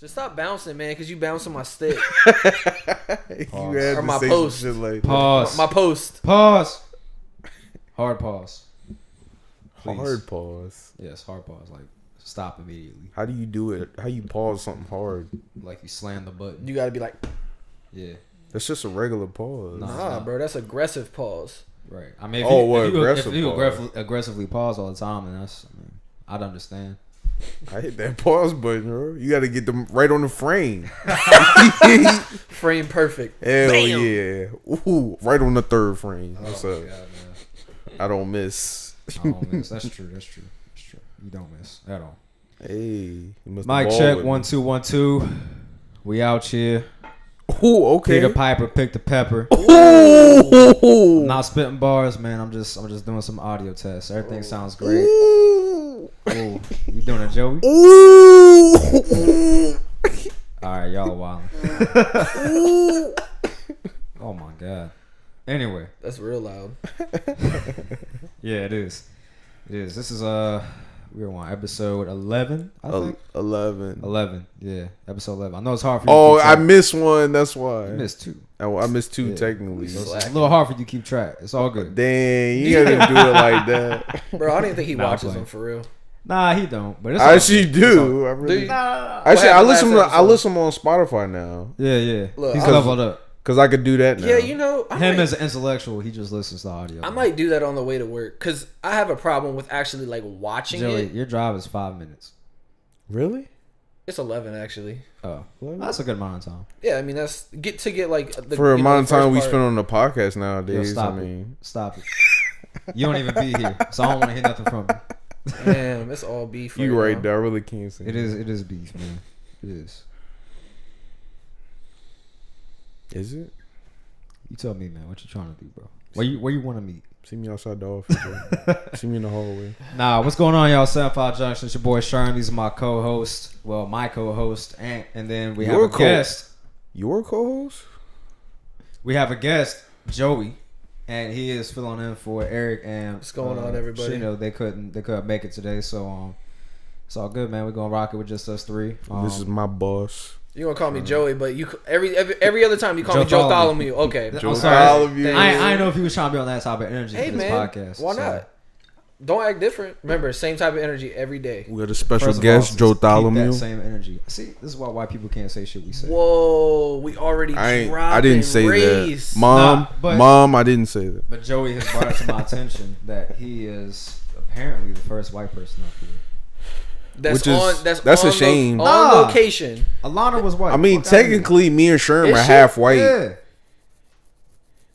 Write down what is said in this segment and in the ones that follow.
Just stop bouncing, man, because you bouncing my stick. Or my post. Like Pause. My post. Pause. Hard pause. Please. Hard pause. Yes, hard pause. Like, stop immediately. How do you do it? How you pause something hard? Like, you slam the button. You got to be like, Yeah. That's just a regular pause. nah, bro, that's aggressive pause. Right. I mean, Aggressive if you pause. aggressively pause all the time, then I'd understand. I hit that pause button, bro. You got to get them right on the frame. Frame perfect. Hell Bam. yeah. Ooh, right on the third frame. What's Oh, up? my God, man. I don't miss. I don't miss. That's true. You don't miss at all. Hey. You must Mic have check, balled 1 2 1 2. We out here. Ooh, okay. Peter Piper, pick the pepper. Ooh. I'm not spitting bars, man. I'm just doing some audio tests. Everything sounds great. Ooh. Ooh, you doing it, Joey? Ooh. All right, y'all are wilding. Oh my God. Anyway, That's real loud. yeah, it is. This is we're on episode 11. I think 11. 11. Yeah, episode 11. I know it's hard for you. Oh, to keep I track. missed one. That's why. You missed 2. I missed 2 Yeah. technically. So it's a little hard for you to keep track. It's all good. Dang, you gotta do it like that. Bro, I don't even think he Nah, I'm watches playing. them for real. Nah, he don't. But it's I all actually good. It's all good. do. I really. you? Nah. Actually, What I happened listen. last I episode? listen on Spotify now Yeah. Look, He's I was- leveled up. because I could do that now. Yeah, you know, Him as an intellectual, he just listens to audio. I might do that on the way to work because I have a problem with actually like watching Joey, it. your drive is 5 minutes. Really? It's 11 actually. Oh, What? that's a good amount of time. Yeah, I mean that's get like the, For the amount of the first time we part. spend on the podcast Yo, nowadays, stop I it. mean, Stop it. You don't even be here, so I don't want to hear nothing from you. Damn, it's all beef. you right now. there. I really can't say It is beef, man. It is. Is it? You tell me, man. What you trying to do, bro? Where you want to meet? See me outside the office. bro. See me in the hallway. Nah, what's going on, y'all? 75JUNCTION. It's your boy Sherm. These are my co-host. Well, my co-host, and then we have Your a guest. Your co-host? We have a guest, Joey, and he is filling in for Aric and What's going on, everybody? Shiino. They couldn't make it today, so it's all good, man. We're gonna rock it with just us 3. This is my boss. You gonna call me Joey, but you every other time you call me Joe Tholomew. Okay, I'm Joe sorry. Tholomew. I didn't know if he was trying to be on that type of energy Hey for this man, podcast. why so. not? Don't act different. Remember, same type of energy every day. We got a special First of guest, all, Joe keep that Tholomew. same energy. See, this is why white people can't say shit we say. Whoa, we already I didn't say race. that. Mom, Nah, but- Mom, I didn't say that. But Joey has brought it to my attention that he is apparently the first white person up here. That's Which is- on. that's a on shame. On Nah. location. Alana was white. I mean, Fuck outta here. technically, me and Sherm Is are she? half white. Yeah.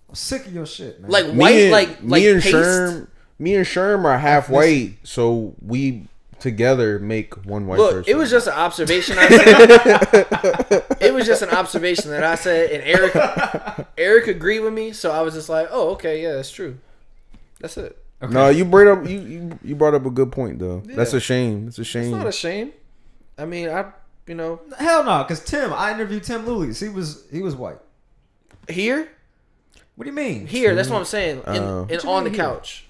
I'm sick of your shit, man. Like Me white, and, like me and paste. Sherm are half white, so we together make one white Look, person. it was just an observation. I said. It was just an observation that I said, and Eric agreed with me. So I was just like, oh, okay, yeah, that's true. That's it. Okay. No, you brought up you brought up a good point though. Yeah. That's a shame. It's a It's shame. not a shame. I mean, Hell no, because I interviewed Tim Lulis. He was white. here, What do you mean? that's what I'm saying. And What you on the mean here? couch.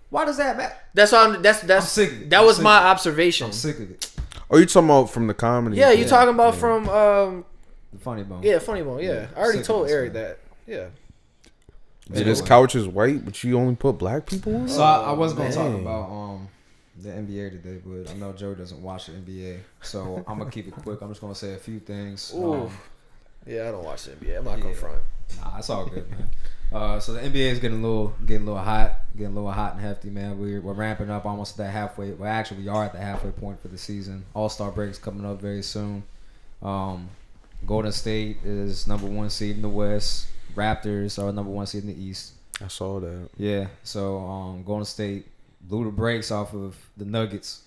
Why does that matter? That's why that's I'm sick of it. that I'm was sick my of it. observation. I'm sick of it. Oh, you talking about from the comedy? Yeah, you Yeah. talking about from The funny bone. yeah, Funny Bone. Yeah, I already Sick of told this, Eric man. that. Yeah. So this couch is white, but you only put black people on. So I was gonna talk man. about the NBA today, but I know Joe doesn't watch the NBA, so I'm gonna keep it quick. I'm just gonna say a few things. Ooh. Yeah, I don't watch the NBA. I'm not gonna Yeah. front. Nah, it's all good, man. So the NBA is getting a little hot and hefty, man. We're ramping up almost at that halfway. Well, actually, we are at the halfway point for the season. All-Star break's coming up very soon. Golden State is number 1 seed in the West. Raptors are number 1 seed in the East. I saw that. Yeah. So Golden State blew the brakes off of the Nuggets.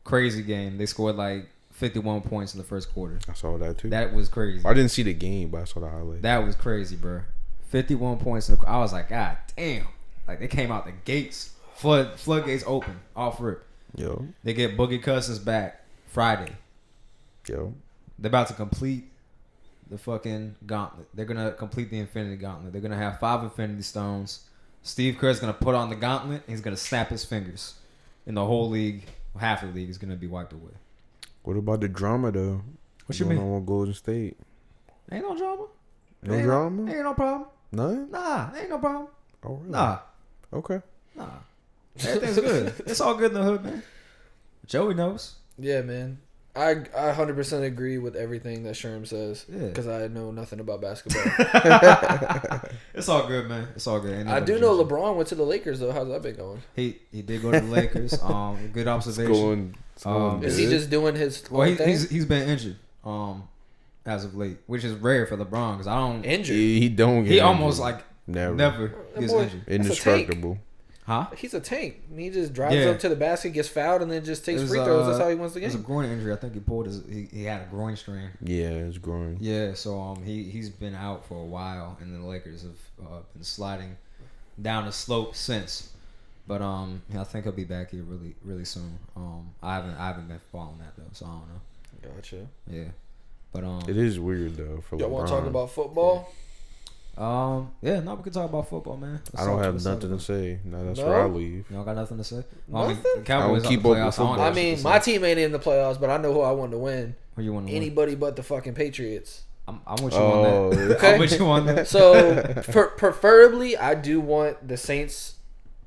Crazy game. They scored like 51 points in the first quarter. I saw that too. That was crazy. I didn't see the game, but I saw the highlight. That was crazy, bro. 51 points in the. I was like, God damn! Like they came out the gates, floodgates open, off rip. Yo, They get Boogie Cousins back Friday. yo. They're about to complete the fucking gauntlet. They're gonna complete the Infinity Gauntlet. They're gonna have 5 Infinity Stones. Steve Kerr's gonna put on the gauntlet. And he's gonna snap his fingers, and the whole league, half the league, is gonna be wiped away. What about the drama though? What you going mean? on with Golden State? Ain't no drama. No drama? Ain't no problem. None? Nah, ain't no problem. Oh, really? Nah, Okay. nah. Everything's good. It's all good in the hood, man. Joey knows. Yeah, man. I 100% agree with everything that Sherm says. Yeah. Because I know nothing about basketball. It's all good, man. It's all good. Ain't I nobody do know judging. LeBron went to the Lakers, though. How's that been going? He did go to the Lakers. Good It's observation. going Is he good. just doing his Well, own thing? he's been injured. As of late, which is rare for LeBron because I don't. Injured. He don't get He almost injured. like Never. never That gets boy- injured. Indestructible. Huh? He's a tank. He just drives Yeah. up to the basket, gets fouled, and then just takes It was, free throws. That's how he wins the It was a game. groin injury. I think he pulled his. He had a groin strain. Yeah, it's growing. Yeah, so he's been out for a while, and the Lakers have been sliding down the slope since. But I think he'll be back here really soon. I haven't been following that though, so I don't know. Gotcha. Yeah, but It is weird though for Y'all LeBron. want to talk about football? yeah, no, we can talk about football, man. I don't have nothing to say. No, that's No? where I leave. Y'all got nothing to say? Nothing? The Cowboys I don't keep out the up with playoffs, football. don't I have shit mean, to my say. team ain't in the playoffs, but I know who I want to win. Who you want to win? Anybody but the fucking Patriots. I'm with you on that. Okay. I'm with you on that. So, preferably, I do want the Saints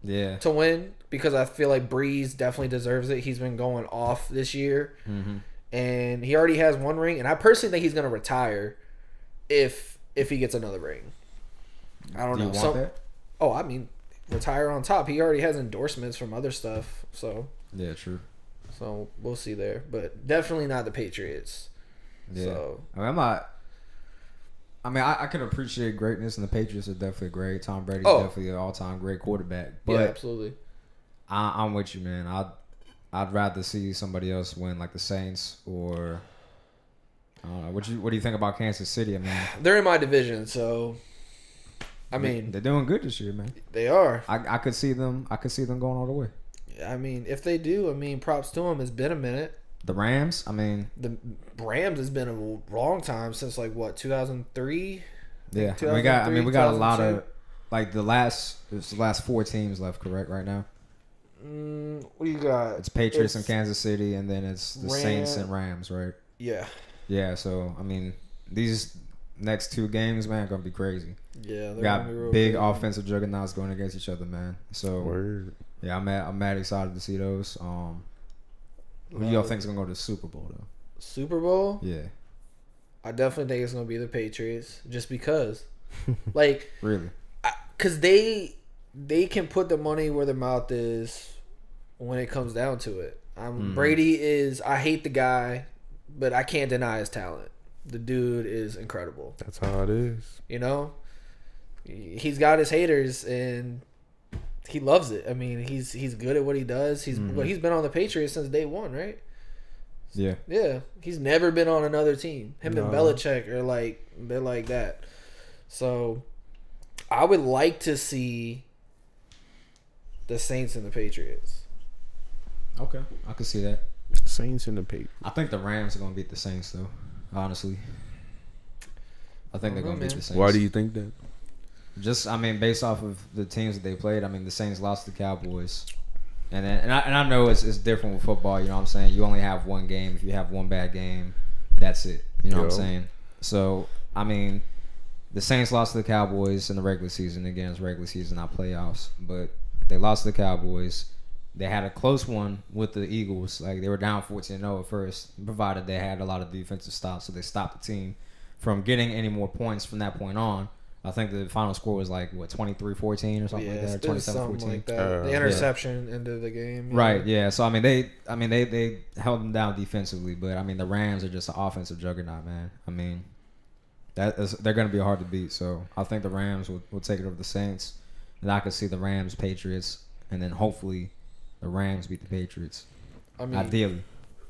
Yeah. to win because I feel like Breeze definitely deserves it. He's been going off this year, and he already has one ring. And I personally think he's going to retire if he gets another ring. I don't Do know. you want that? Oh, I mean, retire on top. He already has endorsements from other stuff, so Yeah, true. we'll see there. But definitely not the Patriots. Yeah. So I can appreciate greatness, and the Patriots are definitely great. Tom Brady's Oh. definitely an all-time great quarterback. But yeah, absolutely. I'm with you, man. I'd rather see somebody else win, like the Saints, or I don't know. What do you think about Kansas City? I mean, They're in my division, so I mean they're doing good this year, man. they are. I could see them. I could see them going all the way. I mean, if they do, I mean, props to them. It's been a minute. The Rams. I mean, The Rams has been a long time since like what 2003. yeah. 2003, We got a lot 2002. of like the last 4 teams left, correct? Right now, What do you got? it's Patriots and It's- Kansas City, and then it's the Saints and Rams, right? Yeah, Yeah. So I mean, these next 2 games, man, are gonna be crazy. yeah. We got gonna be real big crazy. offensive juggernauts going against each other, man. So Word. yeah, I'm mad excited to see those. Who y'all think's gonna go to the Super Bowl though? Super Bowl. Yeah, I definitely think it's gonna be the Patriots, just because, like, really. because they can put the money where their mouth is when it comes down to it. Brady is. I hate the guy, but I can't deny his talent. The dude is incredible. That's how it is. You know, he's got his haters and he loves it. I mean, he's good at what he does. He's been on the Patriots since day one, right? Yeah, Yeah, he's never been on another team. Him and No. Belichick are like they're like that. So, I would like to see the Saints and the Patriots. okay, I can see that. Saints in the paper. I think the Rams are gonna beat the Saints though. Honestly, I think they're gonna beat the Saints. Why do you think that? Just, I mean, based off of the teams that they played, I mean, the Saints lost to the Cowboys, and I know it's different with football. You know what I'm saying? You only have one game. If you have one bad game, that's it. You know what I'm saying? So, I mean, the Saints lost to the Cowboys in the regular season. Again, it's regular season, not playoffs. But they lost to the Cowboys. They had a close one with the Eagles. Like, they were down 14-0 at first, provided they had a lot of defensive stops, so they stopped the team from getting any more points from that point on. I think the final score was like, what, 23-14 or something like that, or 27-14. Something like that. The interception ended the game. Right, yeah. So I mean, they held them down defensively, but I mean, the Rams are just an offensive juggernaut, man. I mean, they're going to be hard to beat. So I think the Rams will take it over the Saints, and I could see the Rams, Patriots, and then hopefully the Rams beat the Patriots. I mean, Ideally,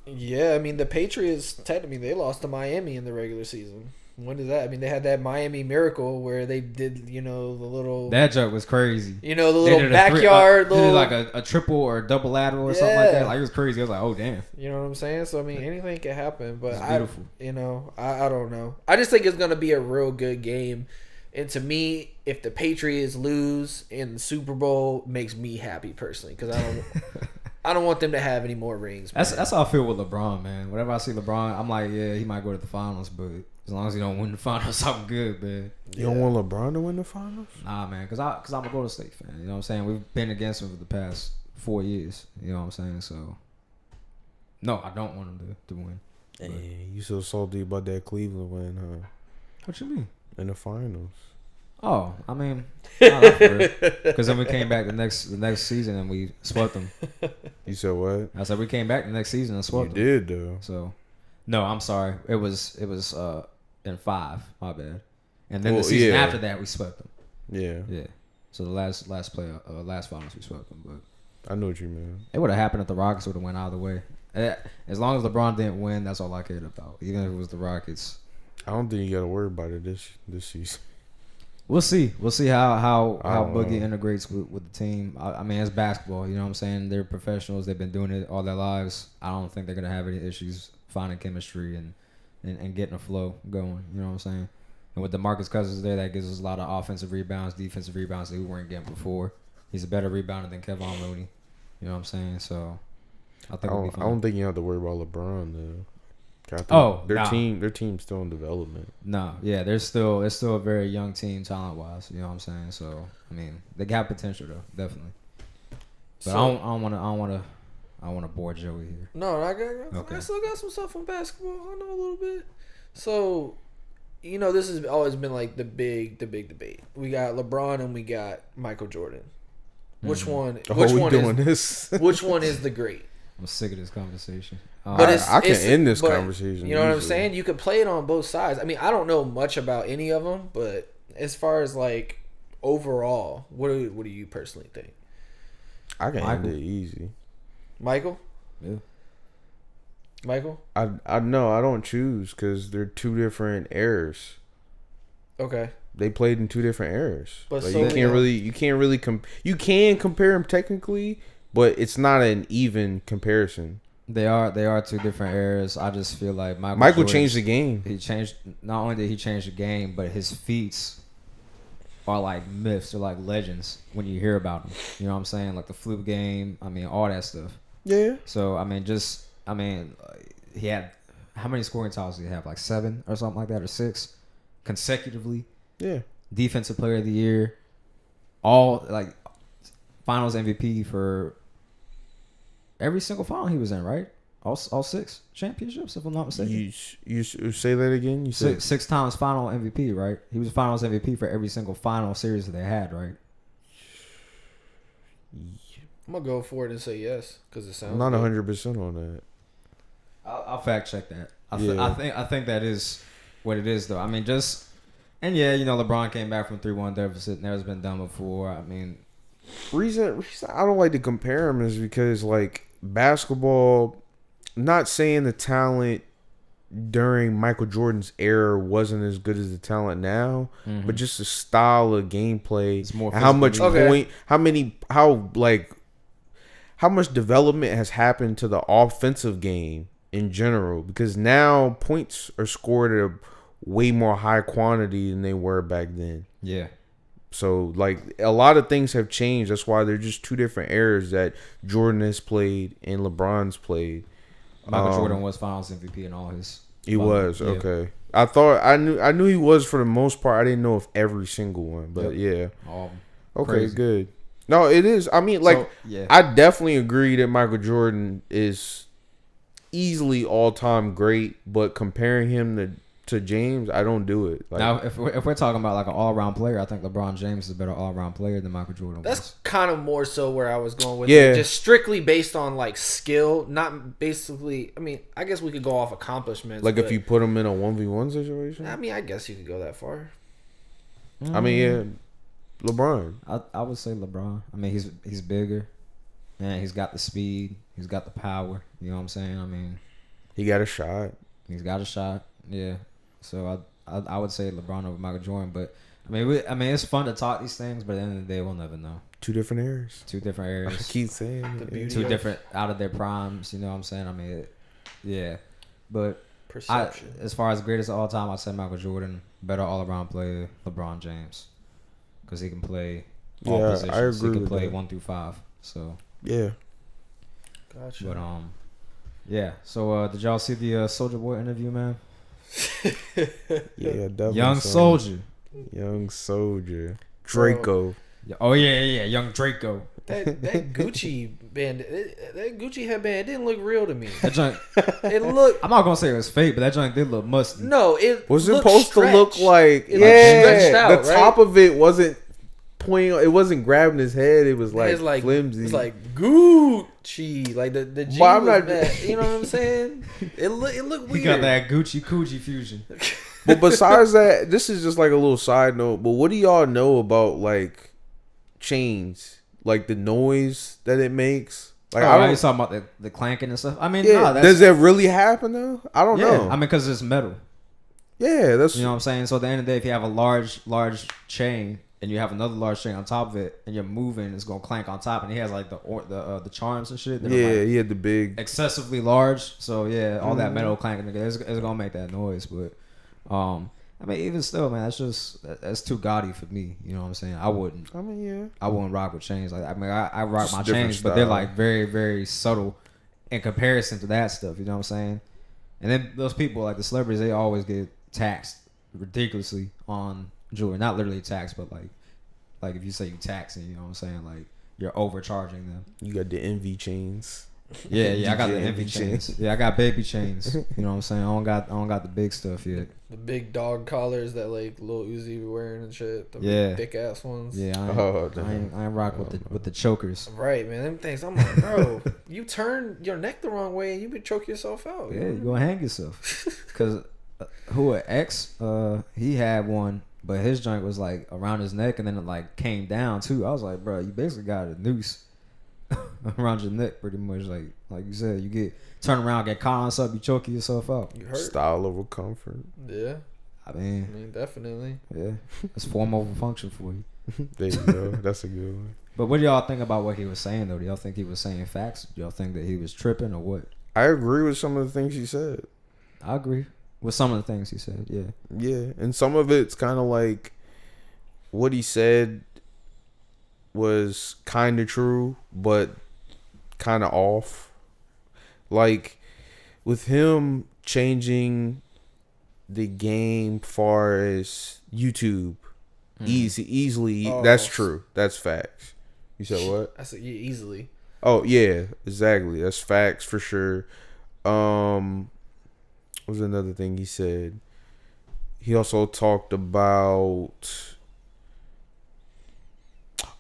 yeah. I mean, the Patriots technically they lost to Miami in the regular season. When did that? I mean, they had that Miami miracle where they did, the little that joke was crazy. the little They did backyard they did little like a triple or a double lateral or something like that. Like, it was crazy. I was like, oh damn. You know what I'm saying? So I mean, anything can happen. But It's beautiful. I don't know. I just think it's gonna be a real good game. And to me, if the Patriots lose in the Super Bowl, makes me happy personally because I don't want them to have any more rings. That's how I feel with LeBron, man. Whenever I see LeBron, I'm like, yeah, he might go to the finals, but as long as he don't win the finals, I'm good, man. You don't want LeBron to win the finals? Nah, man, because I'm a Golden State fan. You know what I'm saying? We've been against him for the past 4 years. You know what I'm saying? So, no, I don't want him to win. Hey, you so salty about that Cleveland win, huh? What you mean? In the finals. Oh, I mean, because then we came back the next season and we swept them. You said what? I said we came back the next season and swept them. You did though. So, no, I'm sorry. It was in 5. My bad. And then the season after that we swept them. Yeah. Yeah. So the last finals we swept them, but I know what you mean. it would have happened if the Rockets would have went either way. As long as LeBron didn't win, that's all I cared about. Even if it was the Rockets. I don't think you got to worry about it this season. We'll see. We'll see how Boogie integrates with the team. I mean, it's basketball. You know what I'm saying? They're professionals. They've been doing it all their lives. I don't think they're going to have any issues finding chemistry and getting a flow going. You know what I'm saying? And with DeMarcus Cousins there, that gives us a lot of offensive rebounds, defensive rebounds that we weren't getting before. He's a better rebounder than Kevon Looney. You know what I'm saying? So I think it'll be fine. I don't think you have to worry about LeBron though. Their team's still in development. No, yeah, it's still a very young team talent wise. You know what I'm saying? So I mean, they got potential though, definitely. But I don't want to bore Joey here. No, I still got some stuff on basketball. I know a little bit. So, you know, this has always been like the big debate. We got LeBron and we got Michael Jordan. Which one? Which one is the great? I'm sick of this conversation. But I can end this conversation. You know what I'm saying? You could play it on both sides. I mean, I don't know much about any of them, but as far as like overall, what do you personally think? I can end it easy. Michael? Yeah. Michael? I know I don't choose because they're two different eras. Okay. They played in two different eras. But like so you can't really you can compare them technically, but it's not an even comparison. They are two different eras. I just feel like Michael changed the game. He changed. Not only did he change the game, but his feats are like myths or like legends when you hear about them. You know what I'm saying? Like the flip game. I mean, all that stuff. Yeah. So he had how many scoring titles did he have? Like 7 or something like that, or 6 consecutively. Yeah. Defensive Player of the Year. All like Finals MVP for every single final he was in, right? All 6 championships, if I'm not mistaken. You say that again? You said 6 times final MVP, right? He was Finals MVP for every single final series that they had, right? I'm gonna go for it and say yes because it sounds. I'm not 100% on that. I'll fact check that. I think that is what it is, though. I mean, and yeah, you know, LeBron came back from 3-1 deficit. Never been done before. I mean, reason I don't like to compare them is because like basketball. Not saying the talent during Michael Jordan's era wasn't as good as the talent now, but just the style of gameplay, it's more how much how much development has happened to the offensive game in general. Because now points are scored at a way more high quantity than they were back then. Yeah. So, like, a lot of things have changed. That's why they're just two different eras that Jordan has played and LeBron's played. Michael Jordan was Finals MVP in all his. He was, okay. I knew he was for the most part. I didn't know if every single one, but yeah. Okay, crazy. good. No, it is. I mean, like, I definitely agree that Michael Jordan is easily all-time great, but comparing him to James, I don't do it. Like, now, if we're talking about like an all-around player, I think LeBron James is a better all-around player than Michael Jordan was. That's kind of more so where I was going with it. Just strictly based on like skill, not basically. I mean, I guess we could go off accomplishments. Like if you put him in a 1v1 situation. I mean, I guess you could go that far. I mean, yeah, LeBron. I would say LeBron. I mean, he's bigger, and he's got the speed. He's got the power. You know what I'm saying? I mean, he got a shot. He's got a shot. Yeah. So I would say LeBron over Michael Jordan, but I mean it's fun to talk these things, but at the end of the day we'll never know. Two different eras. I keep saying it. Two different out of their primes. You know what I'm saying? I mean, yeah. But perception. As far as greatest of all time, I'd say Michael Jordan, better all around player, LeBron James, because he can play all positions. I agree. He can with play that. 1 through 5. So yeah. Gotcha. But yeah. So did y'all see the Soulja Boy interview, man? Yeah, definitely. Young Soulja. Young Soulja. Draco. Oh yeah, Young Draco. That Gucci band, that Gucci headband, it didn't look real to me. That joint. It looked. I'm not gonna say it was fake, but that joint did look musty. No, it was looked supposed to look stretched. like stretched out, the top of it wasn't pointing. It wasn't grabbing his head. It was like flimsy. It's like Gucci, like the G. But I'm was not- bad, you know what I'm saying? It looked weird. He got that Gucci Coochie fusion. But besides that, this is just like a little side note. But what do y'all know about like chains? Like the noise that it makes? Like Oh, I you don't. talking about the clanking and stuff? I mean, Yeah, no, that's, does that really happen though? I don't yeah. know. I mean, because it's metal. Yeah, that's You know what I'm saying? So at the end of the day, if you have a large chain and you have another large chain on top of it, and you're moving, it's gonna clank on top. And he has like the charms and shit. That are, like, he had the big. excessively large. So yeah, all that metal clanking together is gonna make that noise. But I mean, even still, man, that's too gaudy for me. You know what I'm saying? I wouldn't rock with chains. Like I mean, I rock Just my different chains, but they're style. like very, very subtle in comparison to that stuff. You know what I'm saying? And then those people, like the celebrities, they always get taxed ridiculously on jewelry. Not literally taxed, but like if you say you taxing, you know what I'm saying? Like you're overcharging them. You got the envy chains. Yeah, I got the DJ envy chains. Yeah, I got baby chains. You know what I'm saying? I don't got the big stuff yet. The big dog collars that like Lil Uzi be wearing and shit. The Yeah. thick ass ones. Yeah, I ain't rock with the chokers. Right, man. Them things. I'm like, bro, you turn your neck the wrong way and you would choke yourself out. Yeah, you gonna hang yourself. Cause X, he had one, but his joint was like around his neck and then it like came down too. I was like, bro, you basically got a noose around your neck, pretty much. Like you said, you get turn around, get caught on something, you choking yourself out. You hurt. Style over comfort. Yeah. I I mean, mean, definitely. yeah, it's form over function for you. There you go. That's a good one. But what do y'all think about what he was saying though? Do y'all think he was saying facts? Do y'all think that he was tripping or what? I agree with some of the things he said. I agree with some of the things he said. Yeah. Yeah, and some of it's kind of like what he said was kind of true, but kind of off. Like with him changing the game far as YouTube, easily. Oh. That's true. That's facts. You said what? I said, yeah, easily. Oh yeah, exactly. That's facts for sure. What was another thing he said? He also talked about.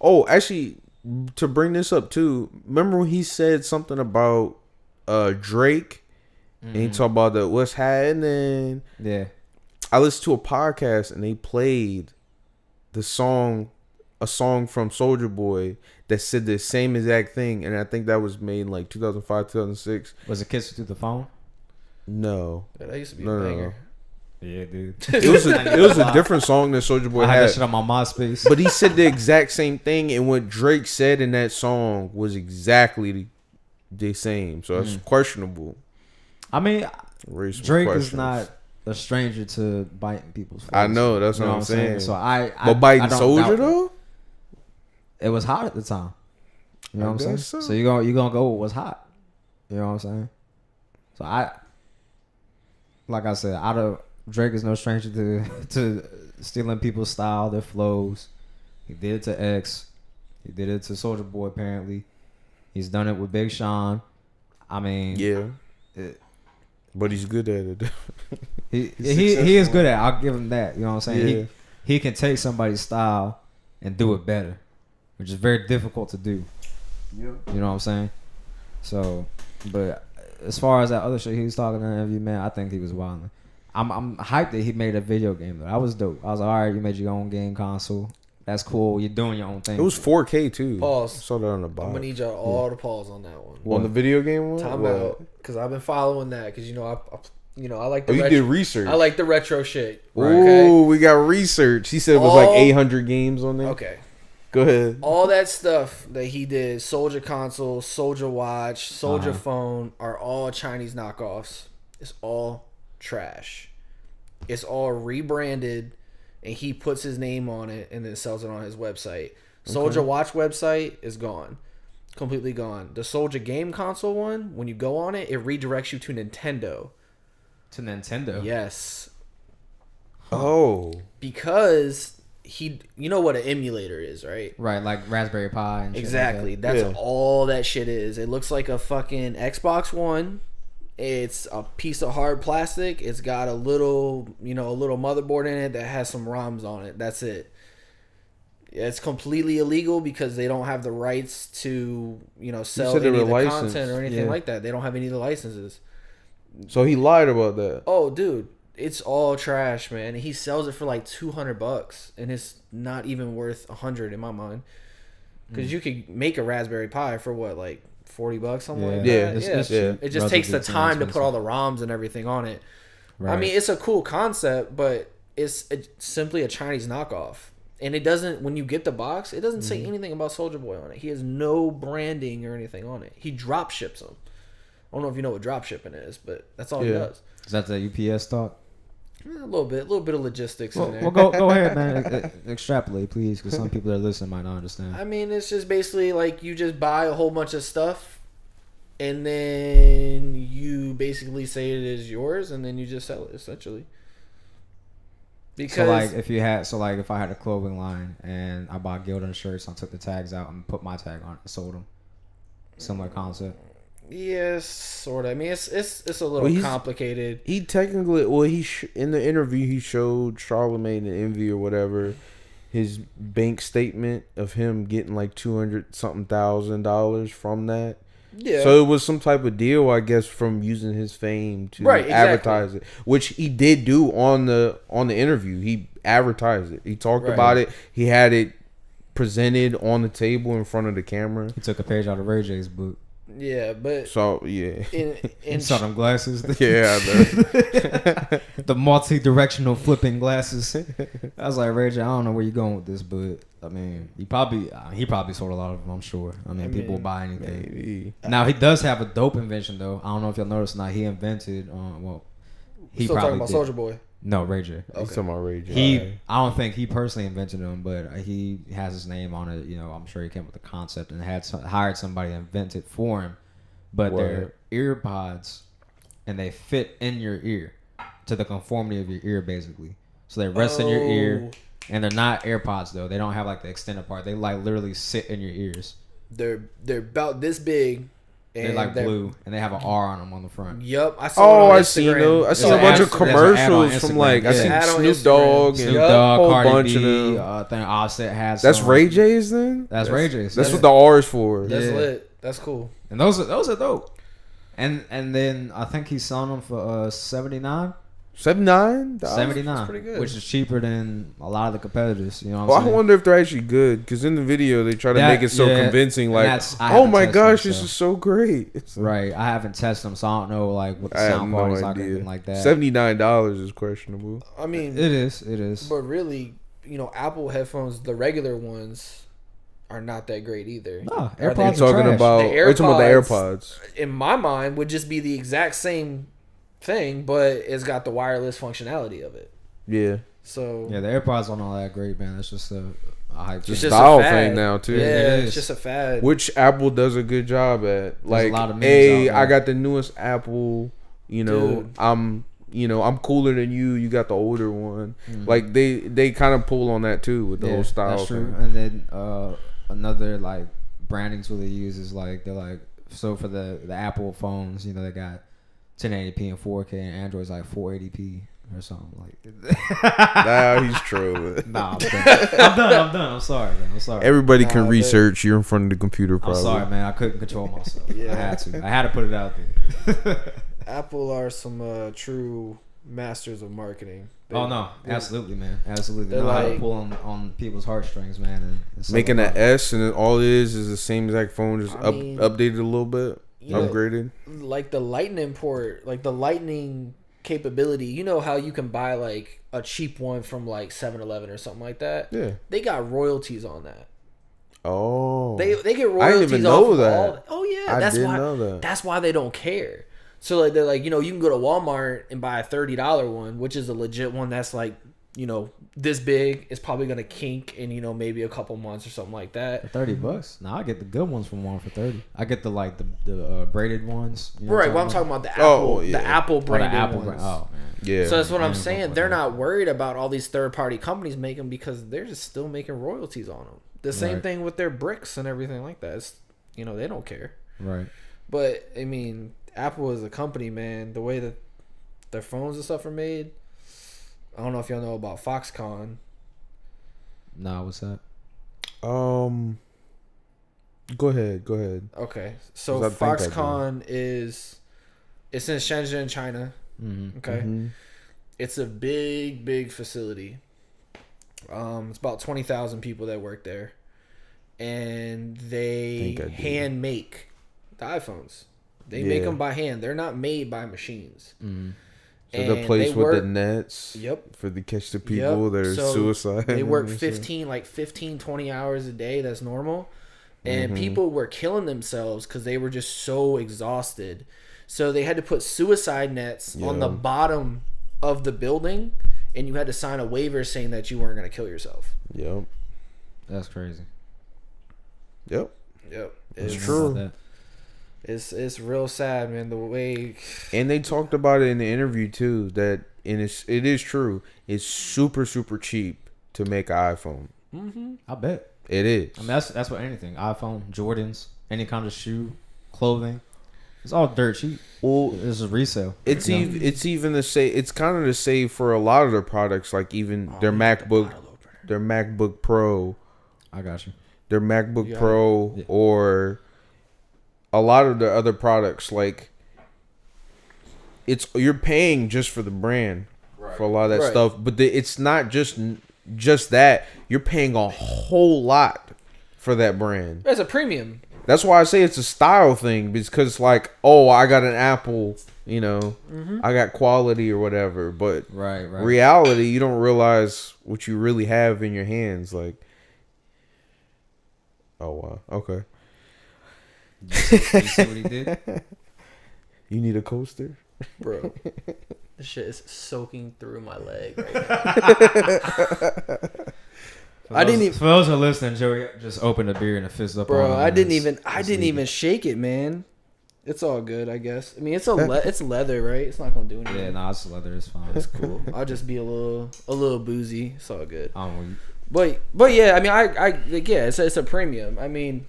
Oh, actually, to bring this up too. Remember when he said something about Drake, and he talked about the what's happening. Yeah. I listened to a podcast and they played a song from Soulja Boy that said the same exact thing, and I think that was made in like 2005, 2006. Was it Kiss Through the Phone? No, Yeah, that used to be No, a no, banger. Yeah, dude. it was a different song that Soulja Boy I had had. that shit on my MySpace. But he said the exact same thing, and what Drake said in that song was exactly the same. So that's questionable. I mean, Raise some Drake is questions. not a stranger to biting people's face. I know, that's You what I'm saying. So I But biting I don't Soulja doubt though, it was hot at the time. You know I what I'm saying? guess so. So you gonna go with what's hot. You know what I'm saying? So like I said, Drake is no stranger to stealing people's style, their flows. He did it to X. He did it to Soulja Boy. Apparently, he's done it with Big Sean. I mean, yeah. But he's good at it. he is good at it. I'll give him that. You know what I'm saying? Yeah. He can take somebody's style and do it better, which is very difficult to do. Yeah. You know what I'm saying? So, but as far as that other shit he was talking to the interview, man, I think he was wilding. I'm hyped that he made a video game though. That was dope. I was like, all right, you made your own game console. That's cool. You're doing your own thing. It was 4K too. Pause. I saw that on the I'm bottom. gonna need y'all all to pause on that one. On the video game one. Time What? out, because I've been following that. Because I like the Oh, you retro, did research. I like the retro shit. Ooh, Okay. we got research. He said it was like All- 800 games on there. Okay. Go ahead. All that stuff that he did, Soulja Console, Soulja Watch, Soulja Uh-huh. Phone, are all Chinese knockoffs. It's all trash. It's all rebranded, and he puts his name on it and then sells it on his website. Soulja Watch website is gone. Completely gone. The Soulja game console one, when you go on it, it redirects you to Nintendo. To Nintendo? Yes. Oh. Because you know what an emulator is, right? Right, like Raspberry Pi and shit Exactly. like that. That's all that shit is. It looks like a fucking Xbox One. It's a piece of hard plastic. It's got a little motherboard in it that has some ROMs on it. That's it. It's completely illegal because they don't have the rights to, sell any of the content or anything like that. They don't have any of the licenses. So he lied about that. Oh, dude, it's all trash, man. He sells it for like $200, and it's not even worth $100 in my mind. Because you could make a Raspberry Pi for what, like $40, something like that. It just takes the time to put all the ROMs and everything on it. Right. I mean, it's a cool concept, but it's simply a Chinese knockoff. And it doesn't, when you get the box, it doesn't say anything about Soulja Boy on it. He has no branding or anything on it. He drop ships them. I don't know if you know what drop shipping is, but that's all he does. Is that the UPS talk? A little bit of logistics in there. Well, go ahead, man. Extrapolate, please, because some people that listen might not understand. I mean, it's just basically like you just buy a whole bunch of stuff, and then you basically say it is yours, and then you just sell it, essentially. Because if I had a clothing line and I bought Gildan shirts and I took the tags out and put my tag on it and sold them, similar concept. Yes, sort of. I mean, it's a little complicated. He technically, in the interview he showed Charlamagne and Envy or whatever his bank statement of him getting like $200,000 from that. Yeah. So it was some type of deal, I guess, from using his fame to advertise it, which he did do on the interview. He advertised it. He talked about it. He had it presented on the table in front of the camera. He took a page out of Ray J's book. Yeah, but so yeah, in saw them glasses. Yeah, the multi-directional flipping glasses. I was like, Ray J, I don't know where you're going with this, but I mean, he probably sold a lot of them. I'm sure. I mean, people will buy anything. Maybe. Now he does have a dope invention though. I don't know if y'all noticed or not. He invented. He still probably talking about Soulja Boy. No, Ray J. Okay. He's talking about Ray J. I don't think he personally invented them, but he has his name on it. I'm sure he came up with the concept and hired somebody to invent it for him. But they're ear pods, and they fit in your ear to the conformity of your ear, basically. So they rest in your ear, and they're not AirPods though. They don't have like the extended part. They like literally sit in your ears. They're about this big. They're like blue, and they have an R on them on the front. Yep, I saw. I seen a bunch of commercials from like I seen Snoop Dogg and a whole bunch of them. I think Offset has. That's Ray J's then. That's Ray J's. That's what the R is for. That's lit. That's cool. And those are dope. And then I think he's selling them for $79. $79? $79, pretty good. Which is cheaper than a lot of the competitors. You know what I'm saying? I wonder if they're actually good, because in the video they try to make it so convincing, like, oh my gosh, this is so great. Right, I haven't tested them, so I don't know like what the sound quality is like or anything like that. $79 is questionable. I mean, it is. But really, Apple headphones, the regular ones, are not that great either. No, AirPods. We're talking about the AirPods. In my mind, would just be the exact same thing, but it's got the wireless functionality of it. Yeah. So the AirPods aren't all that great, man. It's just a hype. It's a style thing now too. Yeah, it's just a fad. Which Apple does a good job at. Like, hey, I got the newest Apple. Dude. I'm cooler than you. You got the older one. Mm-hmm. Like they kind of pull on that too with the whole style. That's true. And then another like branding tool they use is like they're like, so for the Apple phones, they got 1080p and 4K, and Android's like 480p or something like. Nah, he's trolling. Nah, I'm done. I'm sorry, man. I'm sorry. Everybody can research. You're in front of the computer. Probably. I'm sorry, man. I couldn't control myself. I had to put it out there. Apple are some true masters of marketing. Absolutely, man. Absolutely. They know how to pull on people's heartstrings, man. And making an S, and all it is the same exact phone, just updated a little bit. Upgraded, like the lightning port, like the lightning capability. You know how you can buy like a cheap one from like 7-Eleven or something like that. Yeah, they got royalties on that. Oh, they get royalties. I didn't even know that. That's why they don't care. So like they're like, you can go to Walmart and buy a $30 one, which is a legit one that's like this big. It's probably gonna kink in maybe a couple months or something like that. For $30. Now I get the good ones from Walmart for 30. I get the braided ones. Right. Well, I'm talking about the Apple, the Apple branded Apple ones. Oh man. Yeah. So that's what I'm saying. They're not worried about all these third party companies making because they're just still making royalties on them. The same thing with their bricks and everything like that. It's, they don't care. Right. But I mean, Apple is a company, man. The way that their phones and stuff are made. I don't know if y'all know about Foxconn. Nah, what's that? Go ahead. Okay, so Foxconn it's in Shenzhen, China. Mm-hmm. Okay, it's a big facility. It's about 20,000 people that work there, and they hand make the iPhones. They make them by hand. They're not made by machines. Mm-hmm. So the place with the nets for the catch the people that are suicide. They work 20 hours a day. That's normal. And people were killing themselves because they were just so exhausted. So they had to put suicide nets on the bottom of the building, and you had to sign a waiver saying that you weren't going to kill yourself. Yep. That's crazy. Yep. It's true. It's real sad, man. The way, and they talked about it in the interview too. That it is true. It's super cheap to make an iPhone. Mm-hmm. I bet it is. I mean, that's what anything. iPhone, Jordans, any kind of shoe, clothing. It's all dirt cheap. Well, this is resale. It's even the same. It's kind of the same for a lot of their products, like even their MacBook Pro. I got you. Their MacBook Pro or a lot of the other products, like you're paying just for the brand for a lot of that stuff, but it's not just that. You're paying a whole lot for that brand. It's a premium. That's why I say it's a style thing, because it's like, oh, I got an Apple, I got quality or whatever, but reality, you don't realize what you really have in your hands. Like, oh wow, okay. You see what he did? You need a coaster? Bro, this shit is soaking through my leg right now. For those who are listening, Joey just opened a beer and a fist up. Bro, I didn't even shake it, man. It's all good, I guess. I mean, it's leather, right? It's not gonna do anything. Yeah, no, it's leather. It's fine. It's cool. I'll just be a little boozy. It's all good. I'm weak. But yeah, I mean, it's a premium. I mean,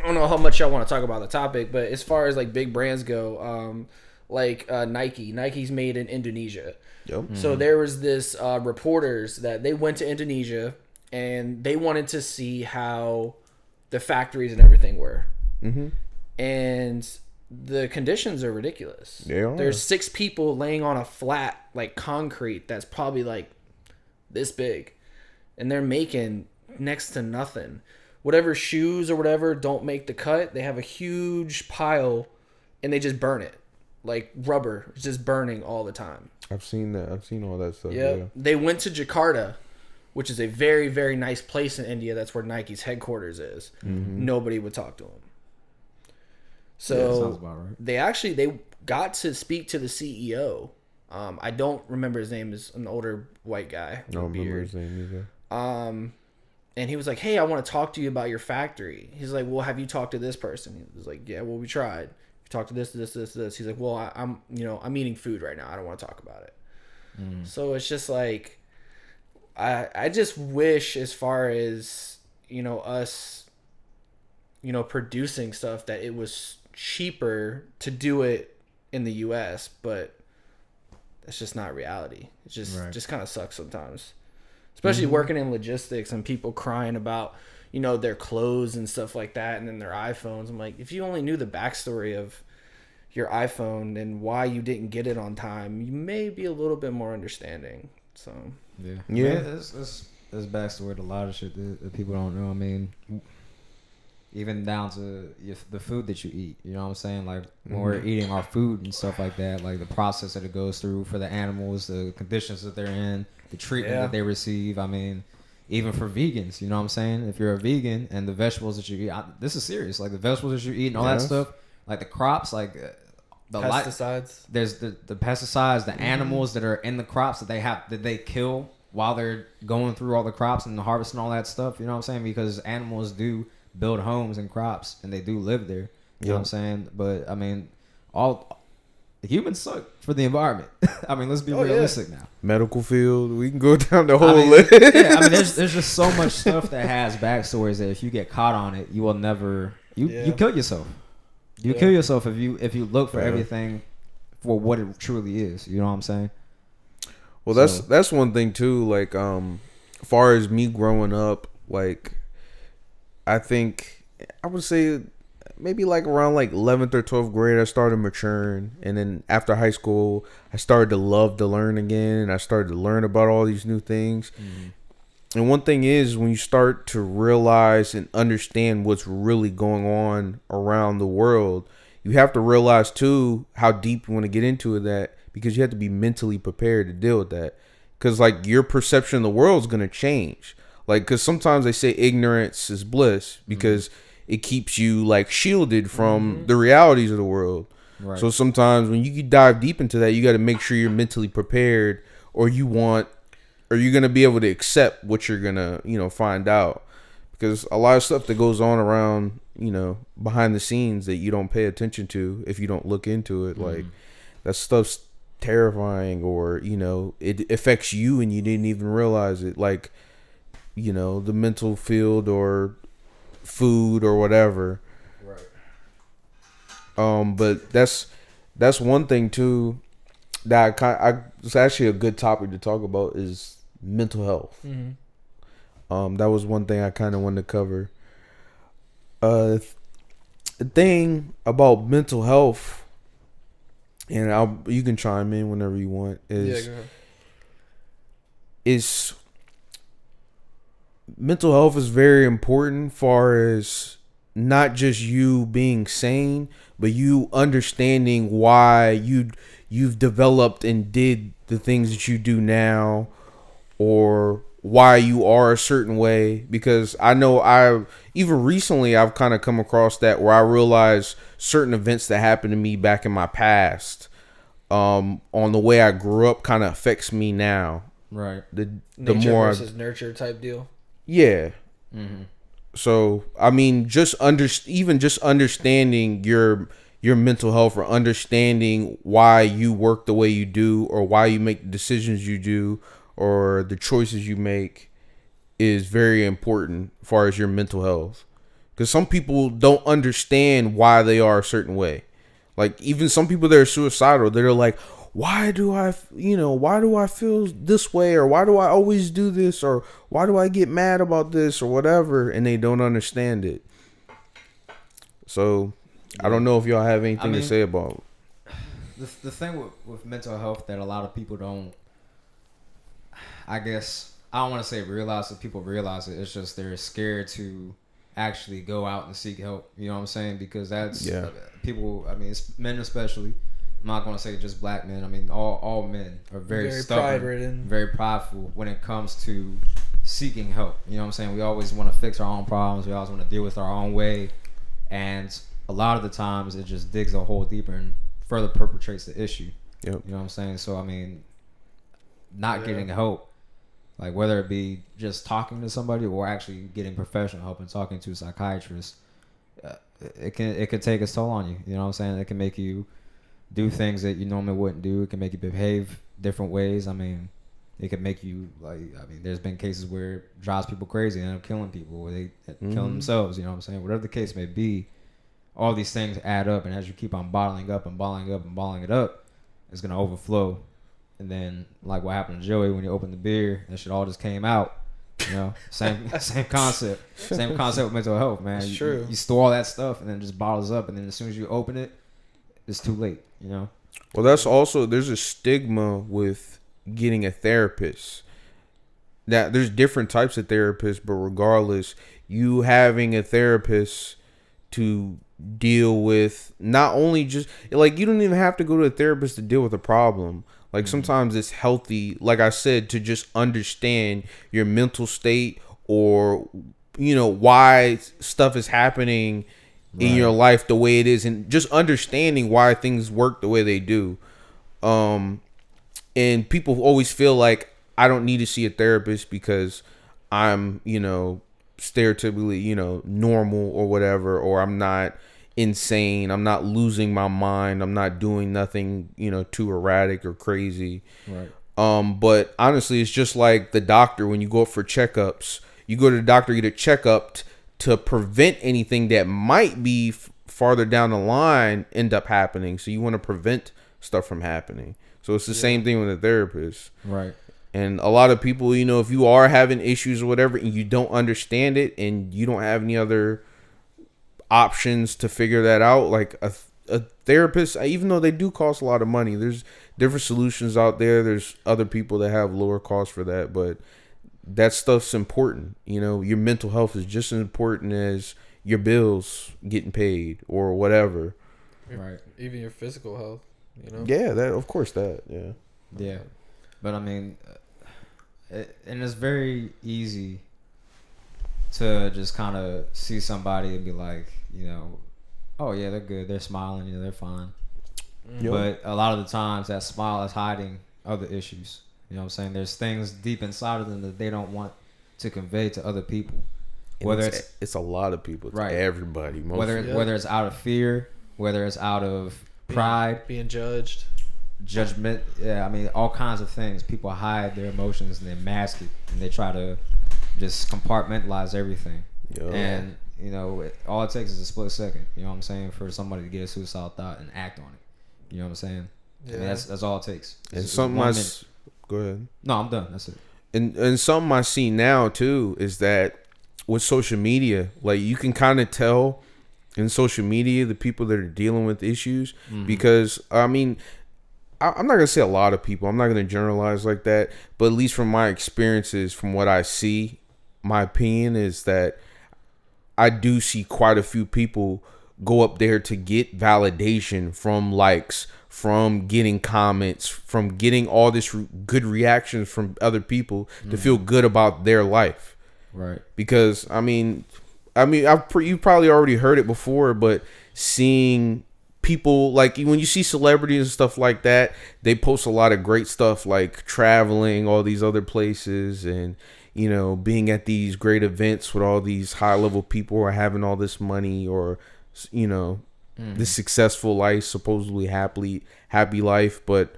I don't know how much y'all want to talk about the topic, but as far as like big brands go, Nike's made in Indonesia. Yep. So there was this reporters that they went to Indonesia and they wanted to see how the factories and everything were. Mm-hmm. And the conditions are ridiculous. There's 6 people laying on a flat like concrete that's probably like this big, and they're making next to nothing. Whatever shoes or whatever don't make the cut, they have a huge pile and they just burn it. Like rubber, it's just burning all the time. I've seen that. I've seen all that stuff. Yep. Yeah. They went to Jakarta, which is a very, very nice place in India. That's where Nike's headquarters is. Mm-hmm. Nobody would talk to them. So sounds about right. They got to speak to the CEO. I don't remember his name. Is an older white guy. I don't remember his name either. And he was like, "Hey, I want to talk to you about your factory." He's like, "Well, have you talked to this person?" He was like, "Yeah, well, we tried. We talked to this. He's like, "Well, I'm eating food right now. I don't want to talk about it." So it's just like, I just wish, as far as us, producing stuff, that it was cheaper to do it in the U.S., but that's just not reality. It just kind of sucks sometimes. Especially working in logistics and people crying about, their clothes and stuff like that, and then their iPhones. I'm like, if you only knew the backstory of your iPhone and why you didn't get it on time, you may be a little bit more understanding. So yeah. It's backstory to a lot of shit that people don't know. I mean, even down to the food that you eat. You know what I'm saying? Like when we're eating our food and stuff like that, like the process that it goes through for the animals, the conditions that they're in, the treatment that they receive. I mean, even for vegans, you know what I'm saying? If you're a vegan and the vegetables that you eat, this is serious. Like the vegetables that you eat and all that stuff, like the crops, like the pesticides. There's the pesticides, the animals that are in the crops that they kill while they're going through all the crops and the harvest and all that stuff. You know what I'm saying? Because animals do build homes and crops and they do live there. You know what I'm saying? But I mean, all humans suck for the environment. I mean, let's be realistic now. Medical field, we can go down the whole list. Yeah, I mean, there's just so much stuff that has backstories that if you get caught on it, you will never you kill yourself. You kill yourself if you look for everything for what it truly is. You know what I'm saying? Well, that's one thing too. Like, far as me growing up, like, I think I would say maybe like around like 11th or 12th grade, I started maturing, and then after high school, I started to love to learn again, and I started to learn about all these new things. Mm-hmm. And one thing is, when you start to realize and understand what's really going on around the world, you have to realize too how deep you want to get into it. That because you have to be mentally prepared to deal with that. Because, like, your perception of the world is going to change. Like, because sometimes they say ignorance is bliss because it keeps you, like, shielded from the realities of the world. Right. So sometimes when you dive deep into that, you got to make sure you're mentally prepared, or you're going to be able to accept what you're going to, find out. Because a lot of stuff that goes on around, behind the scenes that you don't pay attention to if you don't look into it, like, that stuff's terrifying, or it affects you and you didn't even realize it, like the mental field or food or whatever, right? But that's one thing too that it's actually a good topic to talk about is mental health. That was one thing I kind of wanted to cover. The thing about mental health, and you can chime in whenever you want, is mental health is very important, far as not just you being sane, but you understanding why you've developed and did the things that you do now, or why you are a certain way. Because I know even recently I've kind of come across that, where I realized certain events that happened to me back in my past, on the way I grew up, kind of affects me now. Right. The nature more versus nurture type deal. Yeah. Mm-hmm. So I mean, just understanding your mental health, or understanding why you work the way you do, or why you make the decisions you do, or the choices you make, is very important as far as your mental health. Because some people don't understand why they are a certain way. Like, even some people that are suicidal, they're like, why do I feel this way, or why do I always do this, or why do I get mad about this, or whatever, and they don't understand it. So I don't know if y'all have anything to say about the thing with mental health that a lot of people don't, I guess, I don't want to say realize, that people realize it. It's just they're scared to actually go out and seek help. You know what I'm saying? Because that's people. I mean, it's men especially. I'm not going to say just black men. I mean, all men are very stubborn, pride-ridden, very prideful when it comes to seeking help. You know what I'm saying? We always want to fix our own problems. We always want to deal with our own way, and a lot of the times it just digs a hole deeper and further perpetrates the issue. Yep. You know what I'm saying? So I mean, not getting help, like whether it be just talking to somebody or actually getting professional help and talking to a psychiatrist, it can take its toll on you. You know what I'm saying? It can make you do things that you normally wouldn't do. It can make you behave different ways. I mean, it can make you there's been cases where it drives people crazy and end up killing people, or they killing themselves. You know what I'm saying? Whatever the case may be, all these things add up, and as you keep on bottling up and bottling up and bottling it up, it's gonna overflow. And then, like what happened to Joey when he opened the beer, that shit all just came out. You know, same concept. Same concept with mental health, man. That's true. You store all that stuff and then it just bottles up, and then as soon as you open it, it's too late. You know. Well, that's also, there's a stigma with getting a therapist. Now, there's different types of therapists, but regardless, you having a therapist to deal with, not only just, like, you don't even have to go to a therapist to deal with a problem. Like, sometimes it's healthy, like I said, to just understand your mental state, or, why stuff is happening in your life the way it is, and just understanding why things work the way they do. And people always feel like, I don't need to see a therapist because I'm, stereotypically, normal or whatever, or I'm not insane. I'm not losing my mind. I'm not doing nothing, too erratic or crazy. Right. But honestly, it's just like the doctor when you go up for checkups. You go to the doctor, get a checkup to prevent anything that might be farther down the line end up happening. So you want to prevent stuff from happening. So it's the same thing with a therapist. Right. And a lot of people, if you are having issues or whatever and you don't understand it and you don't have any other options to figure that out, like a therapist, even though they do cost a lot of money, there's different solutions out there. There's other people that have lower costs for that, but that stuff's important. Your mental health is just as important as your bills getting paid or whatever. Right. Even your physical health, Yeah, that of course that. Yeah. Yeah. But I mean, and it's very easy to just kind of see somebody and be like, oh yeah, they're good, they're smiling, they're fine. Yep. But a lot of the times that smile is hiding other issues. You know what I'm saying? There's things deep inside of them that they don't want to convey to other people. Whether it's a lot of people, it's right, everybody. Whether it's out of fear, whether it's out of pride, being judged, judgment. Yeah, I mean all kinds of things. People hide their emotions and they mask it and they try to just compartmentalize everything. Yep. And all it takes is a split second. You know what I'm saying? For somebody to get a suicidal thought and act on it. You know what I'm saying? Yeah. I mean, that's all it takes. And something go ahead. No, I'm done. That's it. And something I see now too is that with social media, like you can kind of tell in social media the people that are dealing with issues, because I mean, I'm not gonna say a lot of people. I'm not gonna generalize like that, but at least from my experiences, from what I see, my opinion is that I do see quite a few people go up there to get validation from likes, from getting comments, from getting all this good reactions from other people to feel good about their life. Right. Because you probably already heard it before, but seeing people, like when you see celebrities and stuff like that, they post a lot of great stuff like traveling all these other places and being at these great events with all these high level people who are having all this money or this successful life, supposedly happy life. But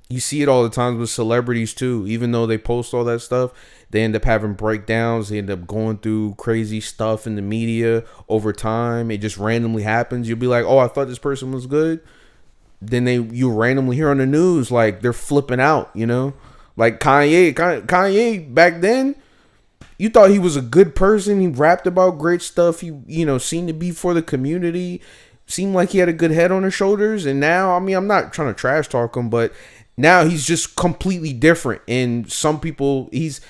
you see it all the time with celebrities too. Even though they post all that stuff, they end up having breakdowns. They end up going through crazy stuff in the media over time. It just randomly happens. You'll be like, oh, I thought this person was good. Then you randomly hear on the news like they're flipping out, like Kanye back then. You thought he was a good person. He rapped about great stuff. He, seemed to be for the community. Seemed like he had a good head on his shoulders. And now, I mean, I'm not trying to trash talk him, but now he's just completely different. And some people, he's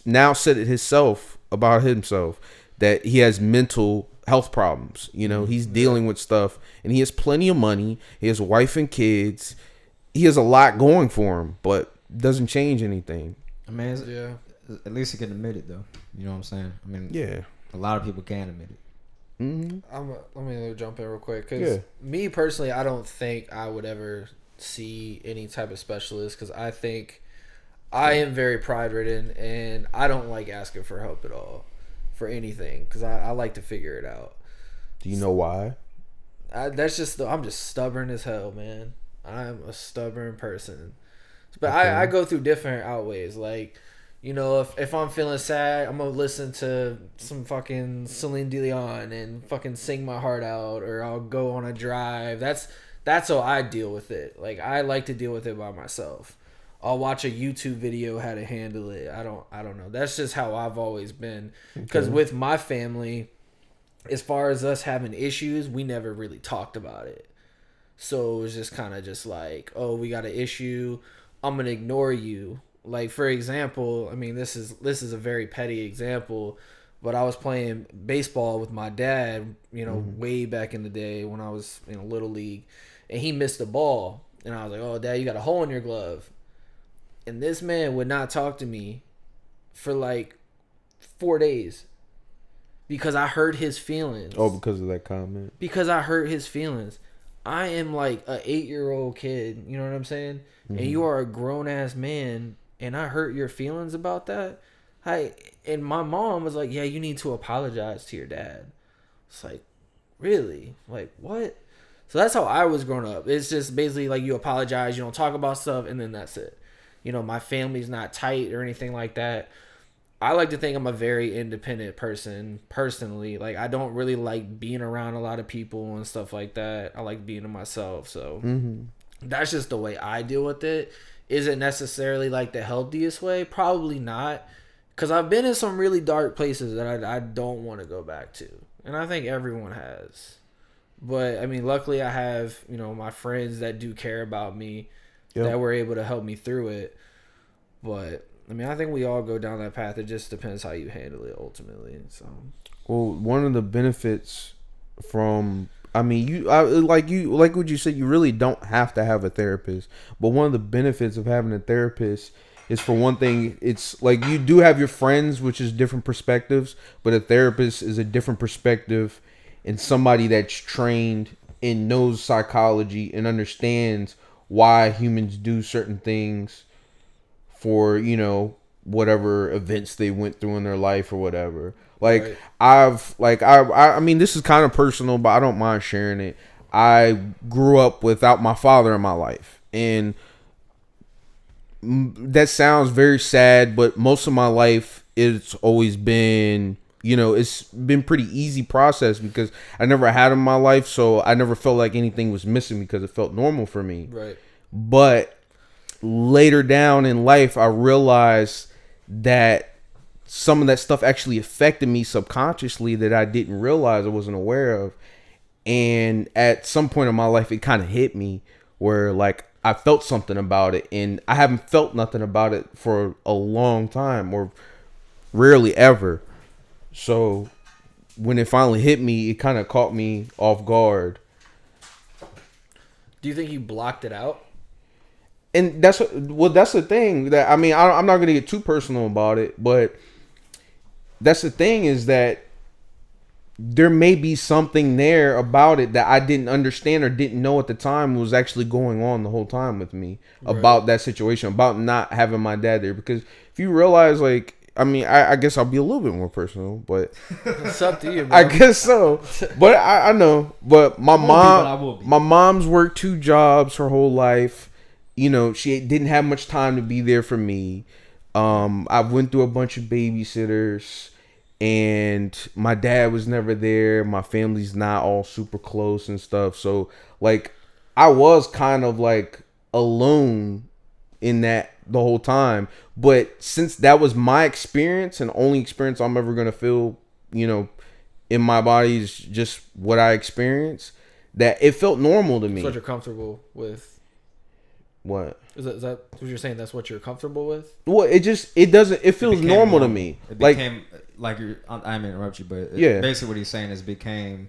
now said it himself about himself that he has mental health problems. He's dealing with stuff, and he has plenty of money. He has a wife and kids. He has a lot going for him, but doesn't change anything. I mean, at least he can admit it, though. You know what I'm saying? I mean, yeah, a lot of people can't admit it. Let me jump in real quick, because me personally, I don't think I would ever see any type of specialist, because I think I am very pride ridden and I don't like asking for help at all for anything, because I like to figure it out. Do you know why? I'm just stubborn as hell, man. I'm a stubborn person, but okay. I go through different outways. Like, if I'm feeling sad, I'm gonna listen to some fucking Celine Dion and fucking sing my heart out, or I'll go on a drive. That's how I deal with it. Like, I like to deal with it by myself. I'll watch a YouTube video how to handle it. I don't know. That's just how I've always been. Because with my family, as far as us having issues, we never really talked about it. So it was just kind of just like, oh, we got an issue, I'm gonna ignore you. Like, for example, I mean, this is a very petty example, but I was playing baseball with my dad, way back in the day when I was in Little League, and he missed the ball, and I was like, oh, Dad, you got a hole in your glove. And this man would not talk to me for like 4 days because I hurt his feelings. Oh, because of that comment? Because I hurt his feelings. I am like a 8-year-old kid, you know what I'm saying? Mm-hmm. And you are a grown-ass man, and I hurt your feelings about that, and my mom was like, yeah, you need to apologize to your dad. It's like, really? Like, what? So that's how I was growing up. It's just basically like you apologize, you don't talk about stuff, and then that's it. You know, my family's not tight or anything like that. I like to think I'm a very independent person personally. Like, I don't really like being around a lot of people and stuff like that. I like being to myself. So that's just the way I deal with it. Is it necessarily like the healthiest way? Probably not. Because I've been in some really dark places that I don't want to go back to. And I think everyone has. But, I mean, luckily I have, you know, my friends that do care about me that were able to help me through it. But, I mean, I think we all go down that path. It just depends how you handle it ultimately. So, well, one of the benefits from, I mean, like what you said, you really don't have to have a therapist. But one of the benefits of having a therapist is, for one thing, it's like you do have your friends, which is different perspectives, but a therapist is a different perspective, and somebody that's trained and knows psychology and understands why humans do certain things for, you know, whatever events they went through in their life or whatever. Like, right. I mean, this is kind of personal, but I don't mind sharing it. I grew up without my father in my life, and that sounds very sad, but most of my life it's always been, you know, it's been pretty easy process because I never had him in my life, so I never felt like anything was missing because it felt normal for me. Right. But later down in life, I realized that some of that stuff actually affected me subconsciously that I didn't realize, I wasn't aware of. And at some point in my life, it kind of hit me where, like, I felt something about it, and I haven't felt nothing about it for a long time, or rarely ever. So when it finally hit me, it kind of caught me off guard. Do you think you blocked it out? And that's the thing that, I mean, I'm not going to get too personal about it, but that's the thing, is that there may be something there about it that I didn't understand or didn't know at the time was actually going on the whole time with me, right, about that situation, about not having my dad there. Because if you realize, like, I mean, I guess I'll be a little bit more personal, but it's up to you, bro. I guess so. But I know, but my mom's worked 2 jobs her whole life. You know, she didn't have much time to be there for me. I went through a bunch of babysitters, and my dad was never there. My family's not all super close and stuff. So, like, I was kind of like alone in that the whole time. But since that was my experience and only experience I'm ever going to feel, you know, in my body is just what I experienced, that it felt normal to me. That's what you're comfortable with. What? Is that what you're saying? That's what you're comfortable with? Well, it feels normal to me. It became, like you're, I may interrupt you, but basically what he's saying is became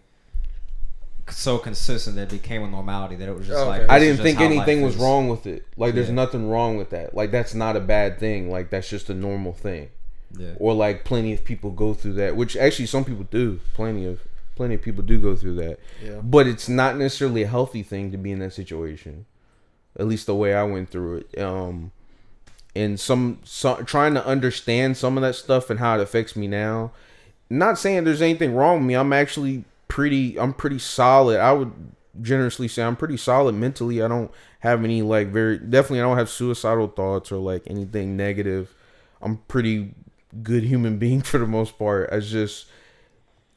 so consistent that it became a normality that it was just like, I didn't think anything was wrong with it. Like, there's nothing wrong with that. Like, that's not a bad thing. Like, that's just a normal thing. Yeah. Or like plenty of people go through that, which actually some people do. Plenty of people do go through that. Yeah. But it's not necessarily a healthy thing to be in that situation. At least the way I went through it. And some trying to understand some of that stuff and how it affects me now. Not saying there's anything wrong with me. I'm pretty solid. I would generously say I'm pretty solid mentally. I don't have any, like, I don't have suicidal thoughts or like anything negative. I'm pretty good human being for the most part. It's just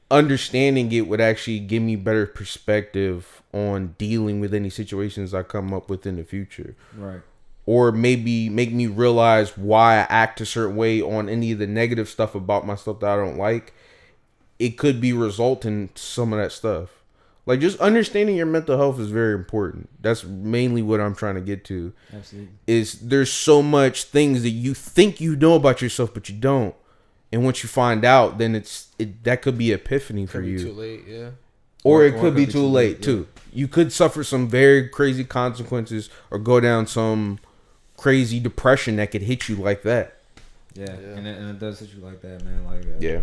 understanding it would actually give me better perspective on dealing with any situations I come up with in the future. Right. Or maybe make me realize why I act a certain way on any of the negative stuff about myself that I don't like. It could be resulting some of that stuff. Like, just understanding your mental health is very important. That's mainly what I'm trying to get to. Absolutely. Is there's so much things that you think you know about yourself, but you don't. And once you find out, then that could be epiphany for you. Too late, yeah. Or it could be too late too. You could suffer some very crazy consequences or go down some crazy depression that could hit you like that. Yeah. And it does hit you like that, man. Like, yeah.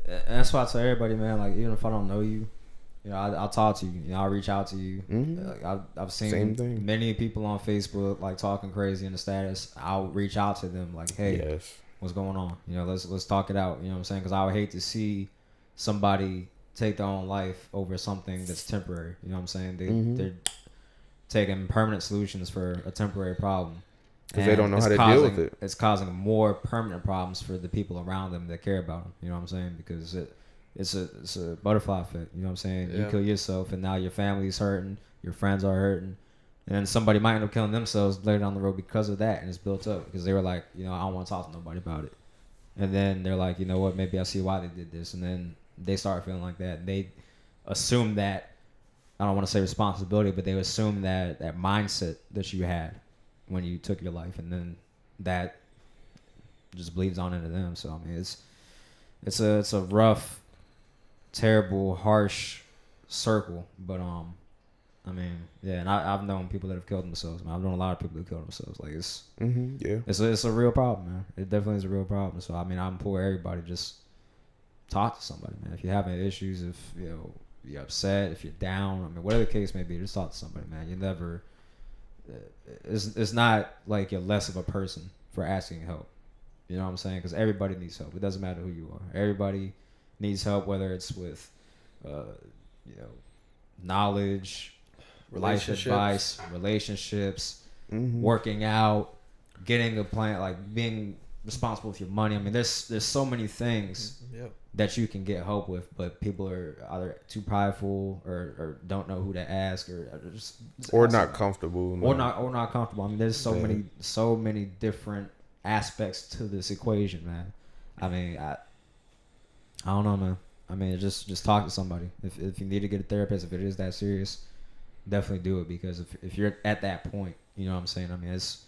And that's why I tell everybody, man, like, even if I don't know you, You know, I'll talk to you. You know, I'll reach out to you. I've seen many people on Facebook like talking crazy in the status. I'll reach out to them like, hey, what's going on? You know, let's talk it out. You know what I'm saying? Because I would hate to see somebody take their own life over something that's temporary. You know what I'm saying? They're taking permanent solutions for a temporary problem. Because they don't know how to deal with it. It's causing more permanent problems for the people around them that care about them. You know what I'm saying? Because it's a butterfly effect. You know what I'm saying? Yeah. You kill yourself, and now your family's hurting, your friends are hurting, and then somebody might end up killing themselves later down the road because of that, and it's built up because they were like, you know, I don't want to talk to nobody about it, and then they're like, you know what? Maybe I see why they did this, and then they start feeling like that. They assume that, I don't want to say responsibility, but they assume that mindset that you had when you took your life, and then that just bleeds on into them. So I mean, it's a rough, terrible, harsh circle. But I mean, yeah, and I've known people that have killed themselves. Man. I've known a lot of people that killed themselves. Like it's a real problem, man. It definitely is a real problem. So I mean, I implore everybody, just talk to somebody, man. If you're having issues, if you know you're upset, if you're down, I mean, whatever the case may be, just talk to somebody, man. You never. It's not like you're less of a person for asking help. You know what I'm saying? Because everybody needs help. It doesn't matter who you are. Everybody needs help, whether it's with, you know, knowledge, life advice, relationships, working out, getting a plan, like being responsible with your money. I mean, there's so many things that you can get help with, but people are either too prideful or don't know who to ask or not comfortable. Or not comfortable. I mean, there's so many different aspects to this equation, man. I mean, I don't know, man. I mean, just talk to somebody. If you need to get a therapist, if it is that serious, definitely do it, because if you're at that point, you know what I'm saying? I mean, it's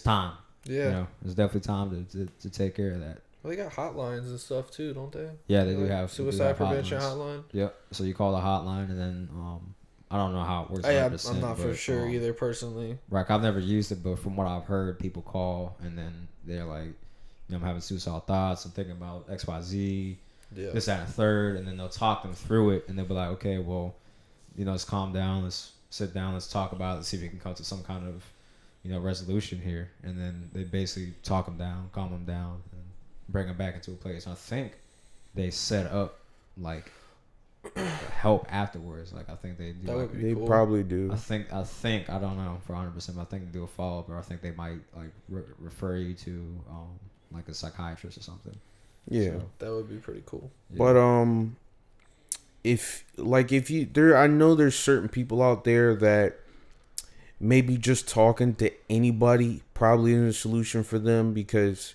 time. Yeah. You know, it's definitely time to take care of that. Well, they got hotlines and stuff too, don't they? Yeah, they do have suicide prevention hotline. Yep. So you call the hotline, and then I don't know how it works. I'm not for sure either personally. Right, I've never used it, but from what I've heard, people call and then they're like, you know, I'm having suicidal thoughts. I'm thinking about XYZ, this, that, and third, and then they'll talk them through it, and they'll be like, okay, well, you know, let's calm down, let's sit down, let's talk about it, let's see if we can come to some kind of, you know, resolution here, and then they basically talk them down, calm them down, and bring them back into a place. And I think they set up like help afterwards. Like I think they do. They probably do. I think I don't know for 100%. But I think they do a follow up, or I think they might like refer you to like a psychiatrist or something. Yeah, so that would be pretty cool. Yeah. But if you there, I know there's certain people out there that maybe just talking to anybody probably isn't a solution for them, because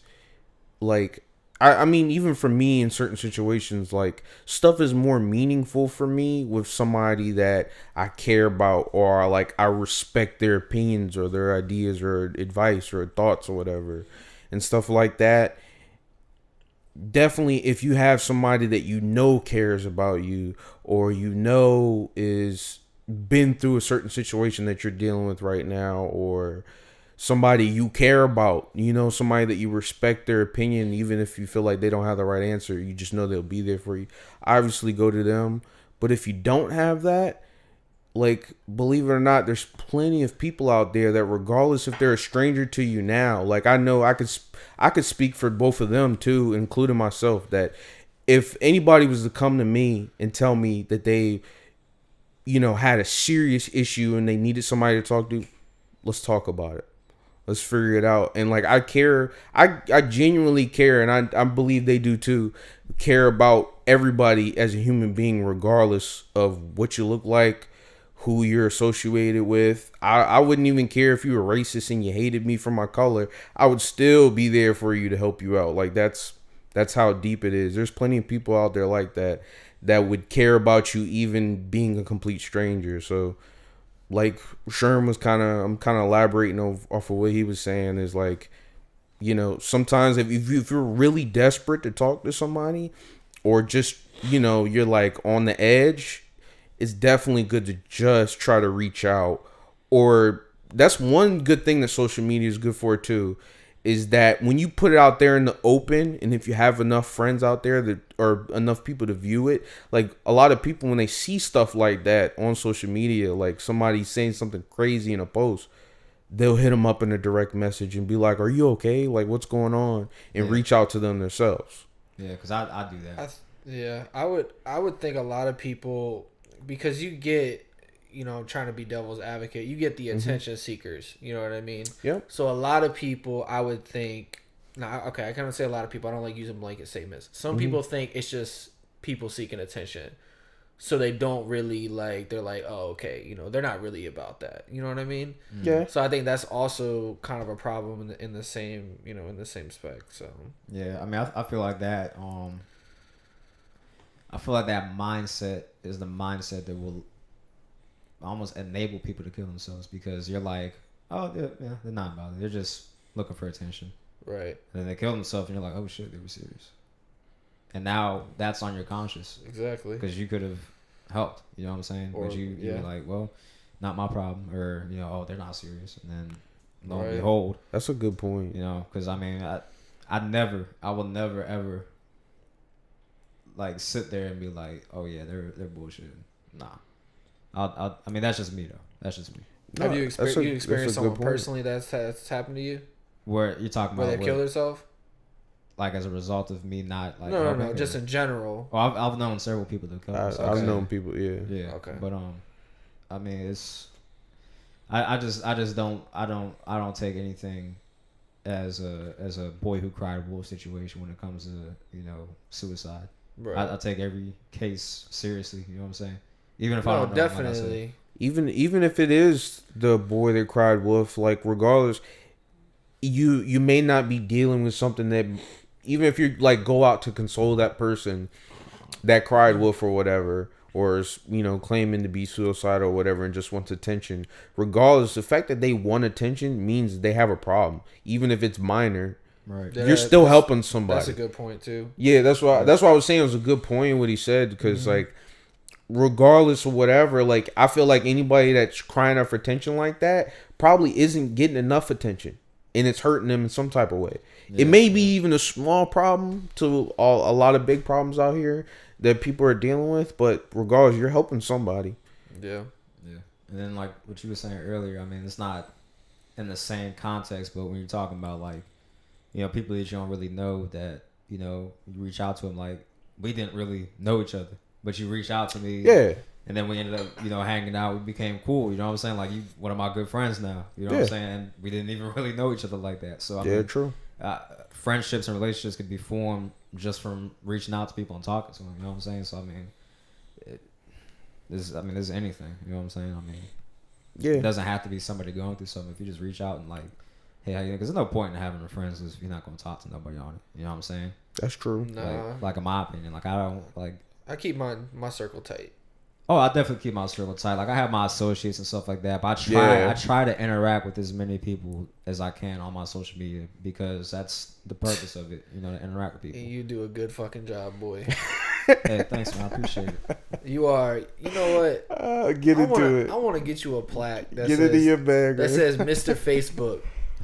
like I mean, even for me in certain situations, like stuff is more meaningful for me with somebody that I care about, or like I respect their opinions or their ideas or advice or thoughts or whatever and stuff like that. Definitely, if you have somebody that you know cares about you, or you know is been through a certain situation that you're dealing with right now, or somebody you care about, you know, somebody that you respect their opinion, even if you feel like they don't have the right answer, you just know they'll be there for you. Obviously, go to them. But if you don't have that, like, believe it or not, there's plenty of people out there that, regardless if they're a stranger to you now, like I know I could speak for both of them too, including myself, that if anybody was to come to me and tell me that they, you know, had a serious issue and they needed somebody to talk to, let's talk about it. Let's figure it out. And like I care, I genuinely care, and I believe they do too, care about everybody as a human being, regardless of what you look like, who you're associated with. I wouldn't even care if you were racist and you hated me for my color. I would still be there for you to help you out. Like that's how deep it is. There's plenty of people out there like that would care about you, even being a complete stranger. So like Sherm was I'm kind of elaborating off of what he was saying, is like, you know, sometimes if you're really desperate to talk to somebody, or just, you know, you're like on the edge, it's definitely good to just try to reach out. Or that's one good thing that social media is good for too, is that when you put it out there in the open, and if you have enough friends out there that or enough people to view it, like a lot of people when they see stuff like that on social media, like somebody saying something crazy in a post, they'll hit them up in a direct message and be like, "Are you okay? Like, what's going on?" And reach out to them themselves. Yeah, because I do that. I would think a lot of people, because you get, you know, trying to be devil's advocate, you get the attention seekers. You know what I mean? Yep. So a lot of people, I would think, I kind of say a lot of people. I don't like using blanket statements. Some people think it's just people seeking attention, so they don't really like. They're like, oh, okay, you know, they're not really about that. You know what I mean? Yeah. So I think that's also kind of a problem in the same, you know, in the same spec. So yeah, I mean, I feel like that. I feel like that mindset is the mindset that will almost enable people to kill themselves, because you're like, oh, they're not about it. They're just looking for attention. Right. And then they kill themselves, and you're like, oh shit, they were serious. And now that's on your conscience. Exactly. Because you could have helped. You know what I'm saying? Or, but you're like, well, not my problem. Or, you know, oh, they're not serious. And then lo and Right. behold. That's a good point. You know, because I mean, I will never ever like sit there and be like, oh yeah, they're bullshitting. Nah. I mean, that's just me though. That's just me. No, have you that's experienced a someone good point. personally that's happened to you? Where you're talking Where about they killed herself? like as a result of me not like No, just in general. Well, I've known several people that killed themselves. I've known people, yeah. Yeah. Okay. But I mean, it's I just don't take anything as a boy who cried wolf situation when it comes to, you know, suicide. Right. I take every case seriously. You know what I'm saying? Even if I No, don't know. definitely. Even if it is the boy that cried wolf, like regardless, you may not be dealing with something that, even if you like go out to console that person that cried wolf or whatever, or is, you know, claiming to be suicidal or whatever and just wants attention. Regardless, the fact that they want attention means they have a problem, even if it's minor. Right. Yeah, You're still helping somebody. That's a good point too. Yeah, that's why I was saying it was a good point what he said, because like, regardless of whatever, like I feel like anybody that's crying out for attention like that probably isn't getting enough attention, and it's hurting them in some type of way. Yeah, it may be even a small problem to a lot of big problems out here that people are dealing with, but regardless, you're helping somebody. Yeah. And then like what you were saying earlier, I mean, it's not in the same context, but when you're talking about like, you know, people that you don't really know, that, you know, you reach out to them, like we didn't really know each other, but you reached out to me. Yeah. And then we ended up, you know, hanging out. We became cool. You know what I'm saying? Like, you one of my good friends now. You know what I'm saying? And we didn't even really know each other like that. So I mean, true. Friendships and relationships could be formed just from reaching out to people and talking to them. You know what I'm saying? So I mean, there's anything. You know what I'm saying? I mean, it doesn't have to be somebody going through something. If you just reach out and like, hey, how you? Because there's no point in having a friends if you're not going to talk to nobody on it. You know what I'm saying? That's true. Nah. Like in my opinion, like I don't like. I keep my circle tight. Oh, I definitely keep my circle tight. Like I have my associates and stuff like that, but I try to interact with as many people as I can on my social media, because that's the purpose of it, you know, to interact with people. And you do a good fucking job, boy. Hey, thanks, man. I appreciate it. You are. You know what? I want to get you a plaque that get says, it in your bag. That says Mr. Facebook.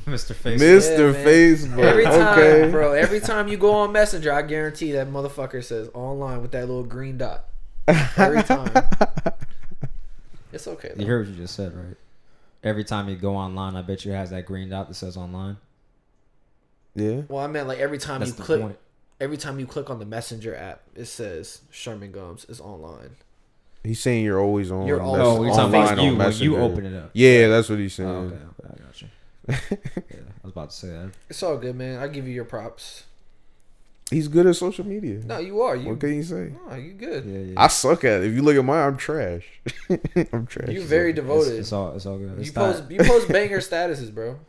Mr. Facebook. Mr. Yeah, Facebook. Every time, bro. Every time you go on Messenger, I guarantee that motherfucker says online with that little green dot. Every time. It's okay though. You heard what you just said, right? Every time you go online, I bet you it has that green dot that says online. Yeah. Well, I meant like every time you click on the Messenger app, it says Sherman Gums is online. He's saying you're always on. You're always online when you open it up. Yeah, that's what he's saying. Oh, okay, I got you. Yeah, I was about to say that. It's all good, man. I give you your props. He's good at social media. No, you are. What can you say? No, you good. Yeah. I suck at it. If you look at mine, I'm trash. I'm trash. You very devoted. It's all good. You post banger statuses, bro.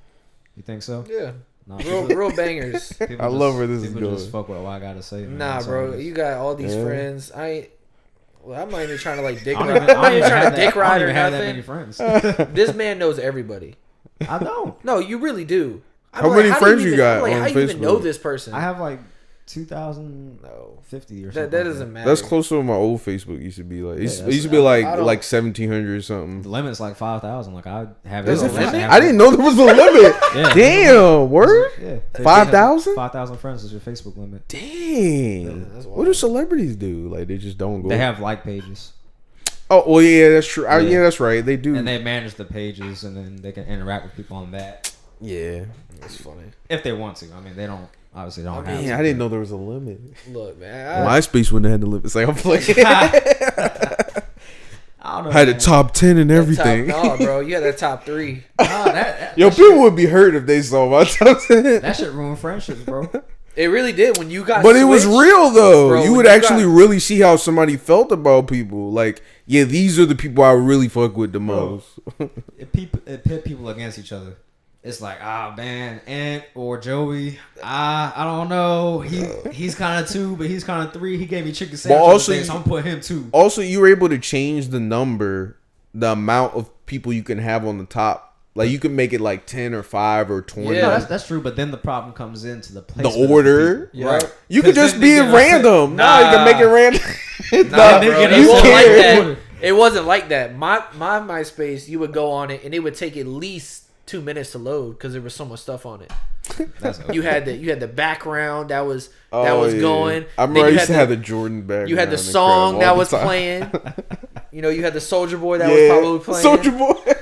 You think so? Yeah. Nah, real bangers. I love where this is people going. Just fuck with what I gotta say. Man. Nah, bro. You got all these friends. I'm not even trying to like dick ride. ride. I'm not even trying to dick ride or have nothing. that many friends. This man knows everybody. I don't. No, you really do. How many friends you got How on you even Facebook? know this person? I have like 2,050 or something. That doesn't matter. That's close to what my old Facebook used to be like. It used to be I like don't- 1700 something. The limit's like 5,000. Like I have There's it. a limit? I didn't know there was a limit. Yeah. Damn, word. Yeah. 5,000? 5,000 friends is your Facebook limit. Dang. that's What wild. do celebrities do? Like they just don't go. They have like pages. Oh, well, yeah, that's true. Yeah. Yeah, that's right. They do. And they manage the pages, and then they can interact with people on that Yeah. That's funny. if they want to. I mean, they don't obviously don't have Man, to. I didn't know there was a limit. Look, man. MySpace wouldn't have had the limit. Like I'm playing. I don't know. Had a man. top 10 and everything. No, bro. You had that top 3. Nah, that Yo, shit- people would be hurt if they saw my top 10. that shit ruined friendships, bro. It really did when you got. But it was switched. real though. Bro, you when would you actually got- really see how somebody felt about people. Like, yeah, these are the people I really fuck with the most. It pit people against each other. It's like, man, Ant or Joey, I don't know. He's kind of 2, but he's kind of 3. He gave me chicken sandwich. also So I'm put him 2. Also, you were able to change the amount of people you can have on the top. Like, you can make it like 10 or 5 or 20. Yeah. No, that's true. But then the problem comes into the placement The of order. people. Yeah. Right. You could 'Cause just then they be get random. Nah, you can make it random. Nah, they bro, get it upset. wasn't like care. that. It wasn't like that. My MySpace, you would go on it and it would take at least 2 minutes to load because there was so much stuff on it. That's okay. You had the background that was Oh, yeah. going. I Then remember I you used had to have the Jordan background. You had the and crap song all that the was time. playing. You know, you had the Soulja Boy that was probably playing. Soulja Boy.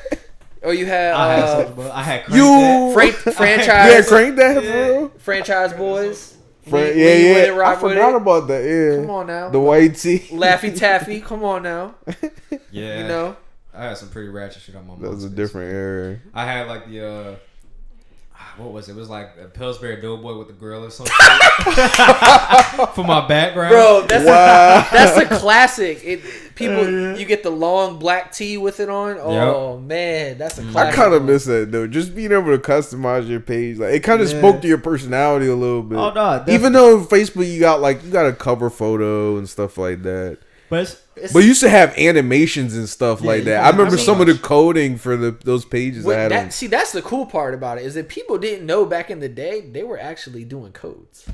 Or you had I had Crank You That. franchise. Yeah, crank that, bro. Franchise boys. Yeah, When you yeah. wouldn't I rock with forgot it. about that. Yeah. Come on now. The white tee. Laffy Taffy. Come on now. Yeah. You know. I had some pretty ratchet shit on my. That was a MySpace. different era. I had like the what was it? It was like a Pillsbury Doughboy with the grill or something for my background. Bro, that's Wow. that's a classic. You get the long black tee with it on. Oh man, that's a I classic. kind of miss that though. Just being able to customize your page, like it kind of spoke to your personality a little bit. Oh, no, even though Facebook you got a cover photo and stuff like that. but But you used to have animations and stuff like you that. can- I remember I mean- some of the coding for those pages I had. on. See, that's the cool part about it is that people didn't know back in the day they were actually doing codes.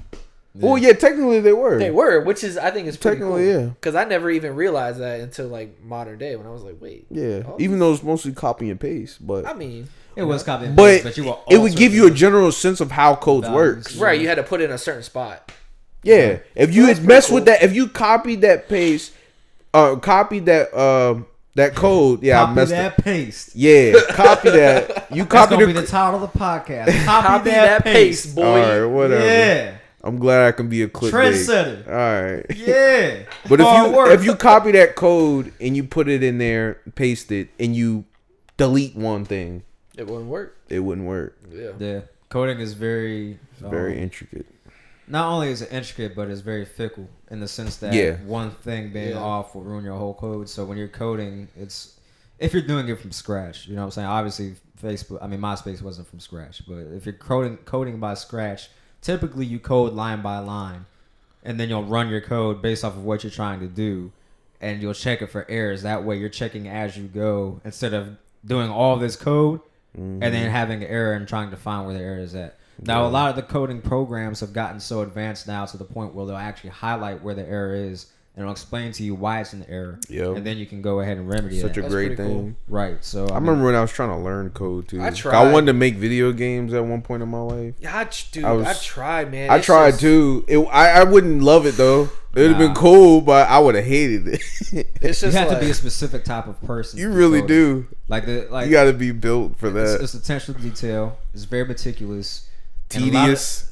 Well, yeah, technically they were. They were, which is I think is pretty Technically, cool. yeah. Because I never even realized that until like modern day when I was like, wait. Yeah, oh, even though it's mostly copy and paste, but I mean, it was copy and but paste, but you were it would give you a altering general sense of how codes values. works. right? You had to put it in a certain spot. Yeah, if you That's had messed pretty with that, if you copied that paste, copied that code, yeah, I Copy messed that it. paste. Yeah, copy that. You That's copied gonna be the. the title of the podcast. Copy, Copy that, that paste, boy. All right, whatever. Yeah, I'm glad I can be a clickbait. trendsetter. All right. Yeah, But Hard work. if you copy that code and you put it in there, paste it, and you delete one thing, It wouldn't work. it wouldn't work. yeah, coding is very Very intricate. Not only is it intricate, but it's very fickle in the sense that Yeah. one thing being Yeah. off will ruin your whole code. So when you're coding, it's if you're doing it from scratch, you know what I'm saying? Obviously, MySpace wasn't from scratch, but if you're coding by scratch, typically you code line by line, and then you'll run your code based off of what you're trying to do, and you'll check it for errors. That way, you're checking as you go instead of doing all this code and then having an error and trying to find where the error is at. Now, a lot of the coding programs have gotten so advanced now to the point where they'll actually highlight where the error is and it'll explain to you why it's an error. Yep. And then you can go ahead and remedy Such it. a That's great pretty thing. cool. Right. So I remember when I was trying to learn code too. I I tried. wanted to make video games at one point in my life. Yeah, I was- I tried, man. I It's tried just- too. I wouldn't love it though. It would have been cool, but I would have hated it. It's you just have like, to be a specific type of person. You for really coding. do. Like You got to be built for that. It's attention to detail. It's very meticulous. And a lot of- Tedious.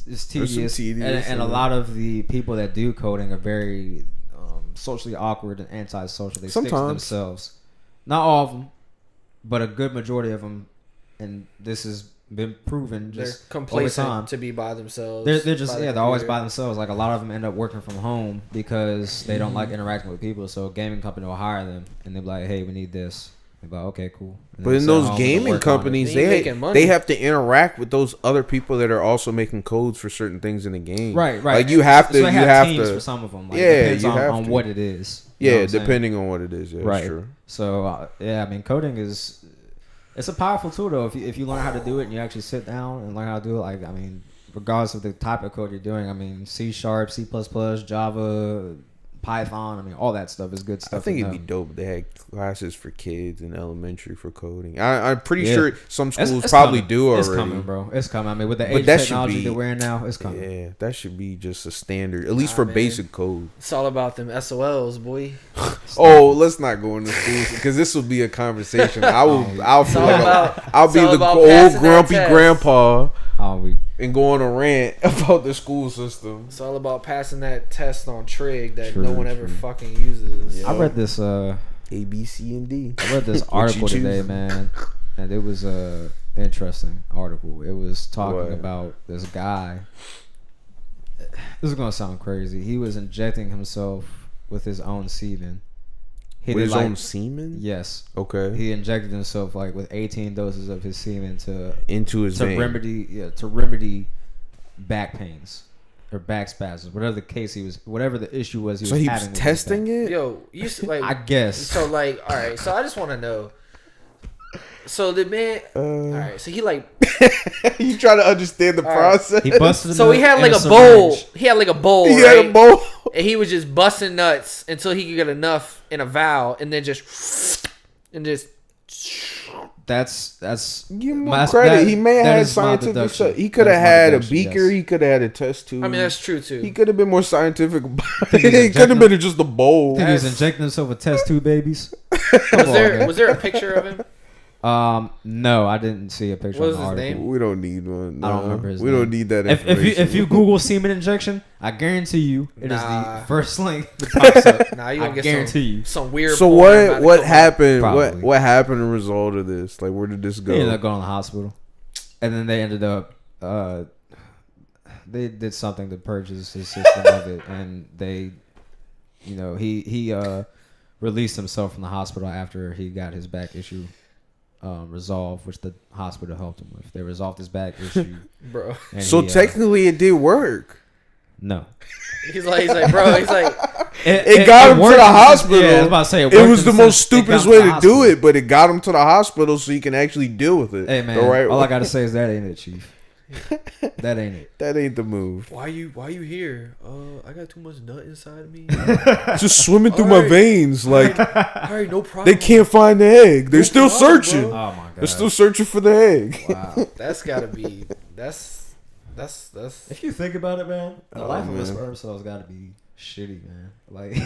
It's There's some tedious, tedious and in a it. lot of the people that do coding are very socially awkward and antisocial. They stick to Sometimes. themselves. Not all of them, but a good majority of them, and this has been proven they're just over complacent time. to be by themselves. They're just by the they're always computer. by themselves. Like a lot of them end up working from home because they don't like interacting with people. So a gaming company will hire them and they're like, "Hey, we need this." They're like, "Okay, cool." And But then in sit those home and gaming work on it. companies, They ain't making money. they have to interact with those other people that are also making codes for certain things in the game. Right. Like you have to, So they you have teams to. for some of them. Like, Yeah, depends you on, have on to. what it is. You know Yeah, what I'm saying? depending on what it is. Yeah, Right. That's true. So yeah, I mean, coding is it's a powerful tool though. If you learn how to do it and you actually sit down and learn how to do it, like I mean, regardless of the type of code you're doing. I mean, C#, C++, Java, Python. I mean, all that stuff is good stuff. I think it'd be dope if they had classes for kids in elementary for coding. I'm pretty sure some schools probably coming. do already. It's coming, bro. It's coming. I mean, with the age of that technology that we're in now, it's coming. Yeah, that should be just a standard, at least for man. basic code. It's all about them SOLs, boy. Oh, let's not go into schools because this will be a conversation. I'll feel like I'll be the old grumpy grandpa. And go on a rant about the school system. It's all about passing that test on trig that no one ever fucking uses. Yeah. I read this A, B, C, and D. I read this article today, man, and it was a interesting article. It was talking about this guy. This is gonna sound crazy. He was injecting himself with his own semen. With his own semen? Yes. Okay. He injected himself like with 18 doses of his semen into his vein. To remedy back pains or back spasms, whatever the issue was. So he was testing it. Yo, you like I guess. So like, all right. So I just want to know. So the man, all right. So he like, you try to understand the process. He busted. So he had like a bowl. He had like a bowl. He had a bowl, and he was just busting nuts until he could get enough in a vial, and then just. That's give him more credit. He may have had scientific stuff. He could have had a beaker. Yes. He could have had a test tube. I mean, that's true too. He could have been more scientific about it. He could have been just a bowl. He was injecting himself with test tube babies. Was there a picture of him? No, I didn't see a picture. What of was his name? We don't need one. No. I don't remember his name. We don't need that information. If you Google semen injection, I guarantee you it is the first link that pops up. Nah, you gonna get some weird. So what happened? What happened as a result of this? Like, where did this go? He ended up going to the hospital, and then they ended up they did something to purchase his system of it, and they, he released himself from the hospital after he got his back issue resolved, which the hospital helped him with. They resolved his back issue, bro. So technically, it did work. No, he's like, bro. He's like, it got him to the hospital. Yeah, I was about to say it was the most stupidest way to do it, but it got him to the hospital so you can actually deal with it. Hey man, all I gotta say is that ain't it, Chief. That ain't it. That ain't the move. Why you here? I got too much nut inside of me. Just swimming through my veins. Like, all right, no problem. They can't find the egg. They're still searching. Bro. Oh my god. They're still searching for the egg. Wow. That's gotta be that's if you think about it, man, the life of a sperm cell has gotta be shitty, man. Like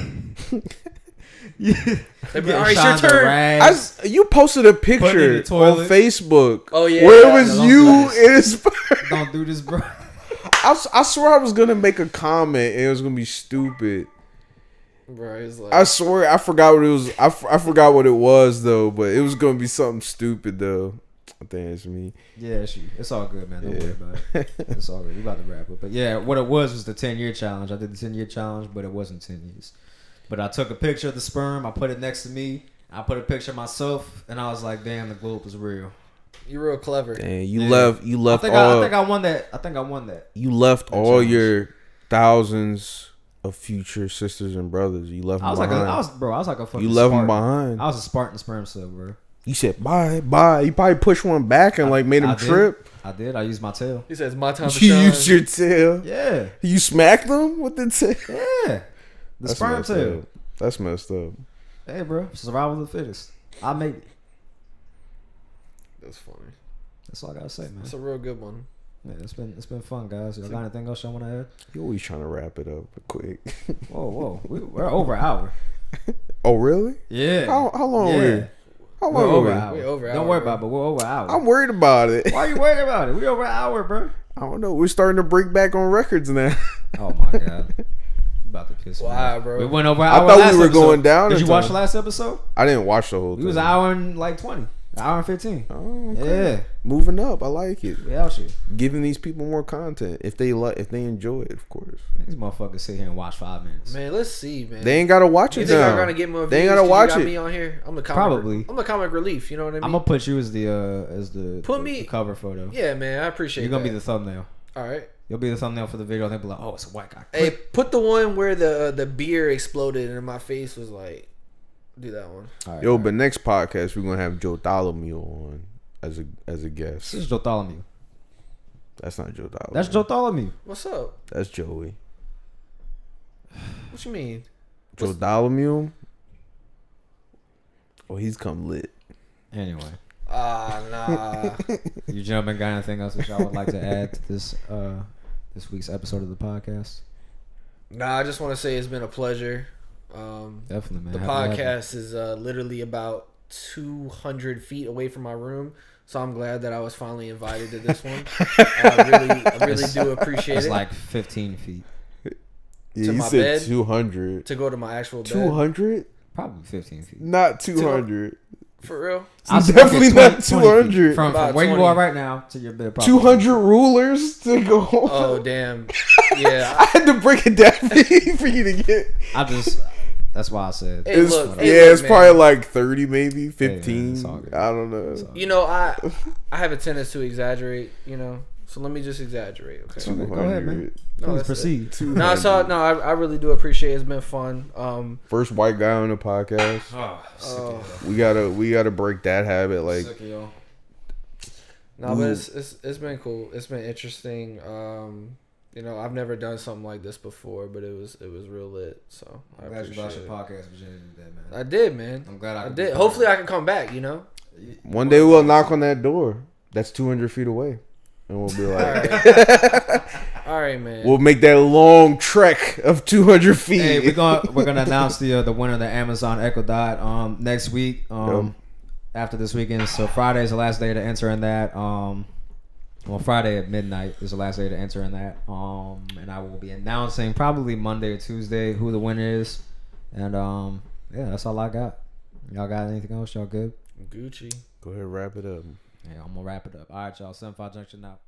all right, it's your turn. You posted a picture on Facebook. Oh yeah, where it was you in his sperm. Don't do this, bro. I swear I was gonna make a comment and it was gonna be stupid. Bro, it's like, I swear I forgot what it was. I forgot what it was though, but it was gonna be something stupid though. I think it's me. Yeah, it's all good, man. Don't worry about it. It's all good. We about to wrap up. But yeah, what it was the 10-year challenge. I did the 10-year challenge, but it wasn't 10 years. But I took a picture of the sperm. I put it next to me. I put a picture of myself, and I was like, "Damn, the globe is real." You're real clever. Dang, you left. I think I won that. You left all your thousands of future sisters and brothers. You left them behind. I was like a fucking. You left Spartan. them behind. I was a Spartan sperm cell, bro. You said bye. You probably pushed one back and made him trip. I did. I used my tail. He says, "My time to You shine." used your tail. Yeah. You smacked them with the tail. Yeah. The sperm tail. That's messed up. Hey, bro. Survival of the fittest. I made it. That's funny. That's all I gotta say, man. That's a real good one. Yeah, it's been fun, guys. Y'all got anything else y'all want to add? You always trying to wrap it up quick. Whoa. We're over an hour. Oh, really? Yeah. How long are we? How long over are an hour. We over an Don't hour, worry bro. about it, but we're over an hour. I'm worried about it. Why are you worried about it? We over an hour, bro. I don't know. We're starting to break back on records now. Oh, my God. You about to piss me Wow, off. bro. We went over an I hour thought last we were episode. going down. Did you watch the last episode? I didn't watch the whole thing. It was an hour and like 20. An hour and 15. Oh, okay. Yeah. Moving up. I like it. We out shit. Giving these people more content if they enjoy it, of course. These motherfuckers sit here and watch 5 minutes. Man, let's see, man. They ain't gotta watch You it think now. I'm gonna get more views? They ain't gotta watch you got it. Me on here. I'm the Probably. I'm the comic relief. You know what I mean? I'm gonna put you as the cover photo. Yeah, man. I appreciate. You're gonna that. be the thumbnail. All right. You'll be the thumbnail for the video. They'll be like, "Oh, it's a white guy." Hey, put the one where the beer exploded and my face was like. Do that one. All right, But next podcast we're gonna have Joe Tholomew on as a guest. This is Joe Tholomew. That's not Joe Dollar. That's Joe Tholomew. What's up? That's Joey. What you mean? Joe Dollar. Oh, he's come lit. Anyway. Nah. You gentlemen got anything else that y'all would like to add to this week's episode of the podcast? Nah, I just want to say it's been a pleasure. Definitely, man. The podcast is literally about 200 feet away from my room, so I'm glad that I was finally invited to this one. I really do appreciate it. It's like 15 feet. Yeah, To you my said bed? 200. To go to my actual bed. 200? Probably 15 feet. Not 200. For real? It's definitely not 200. From About where 20. you are right now to your bed. 200 rulers to go. Oh, damn. Yeah. I had to break it down for you to get. That's why I said. Hey, It's, look, it's man. probably like 30, maybe 15. it's all good. I don't know. You know, I have a tendency to exaggerate, you know. So let me just exaggerate, okay? 200. Go ahead, man. No, Please that's proceed. 200. I really do appreciate it. It's been fun. First white guy on the podcast. We gotta break that habit. Like, No, but it's been cool. It's been interesting. You know, I've never done something like this before, but it was real lit. So I'm glad you brought your podcast virginity today, man. I did, man. I'm glad I did. Hopefully, I can come back. You know. one day we'll knock on that door. That's 200 feet away, and we'll be like, all right, man. we'll make that long trek of 200 feet. Hey, we're gonna announce the winner of the Amazon Echo Dot next week. After this weekend, so Friday is the last day to enter in that. Well, Friday at midnight is the last day to enter in that. And I will be announcing probably Monday or Tuesday who the winner is. And yeah, that's all I got. Y'all got anything else? Y'all good? Gucci. Go ahead, wrap it up. Yeah, I'm gonna wrap it up. All right, y'all. 75 Junction out.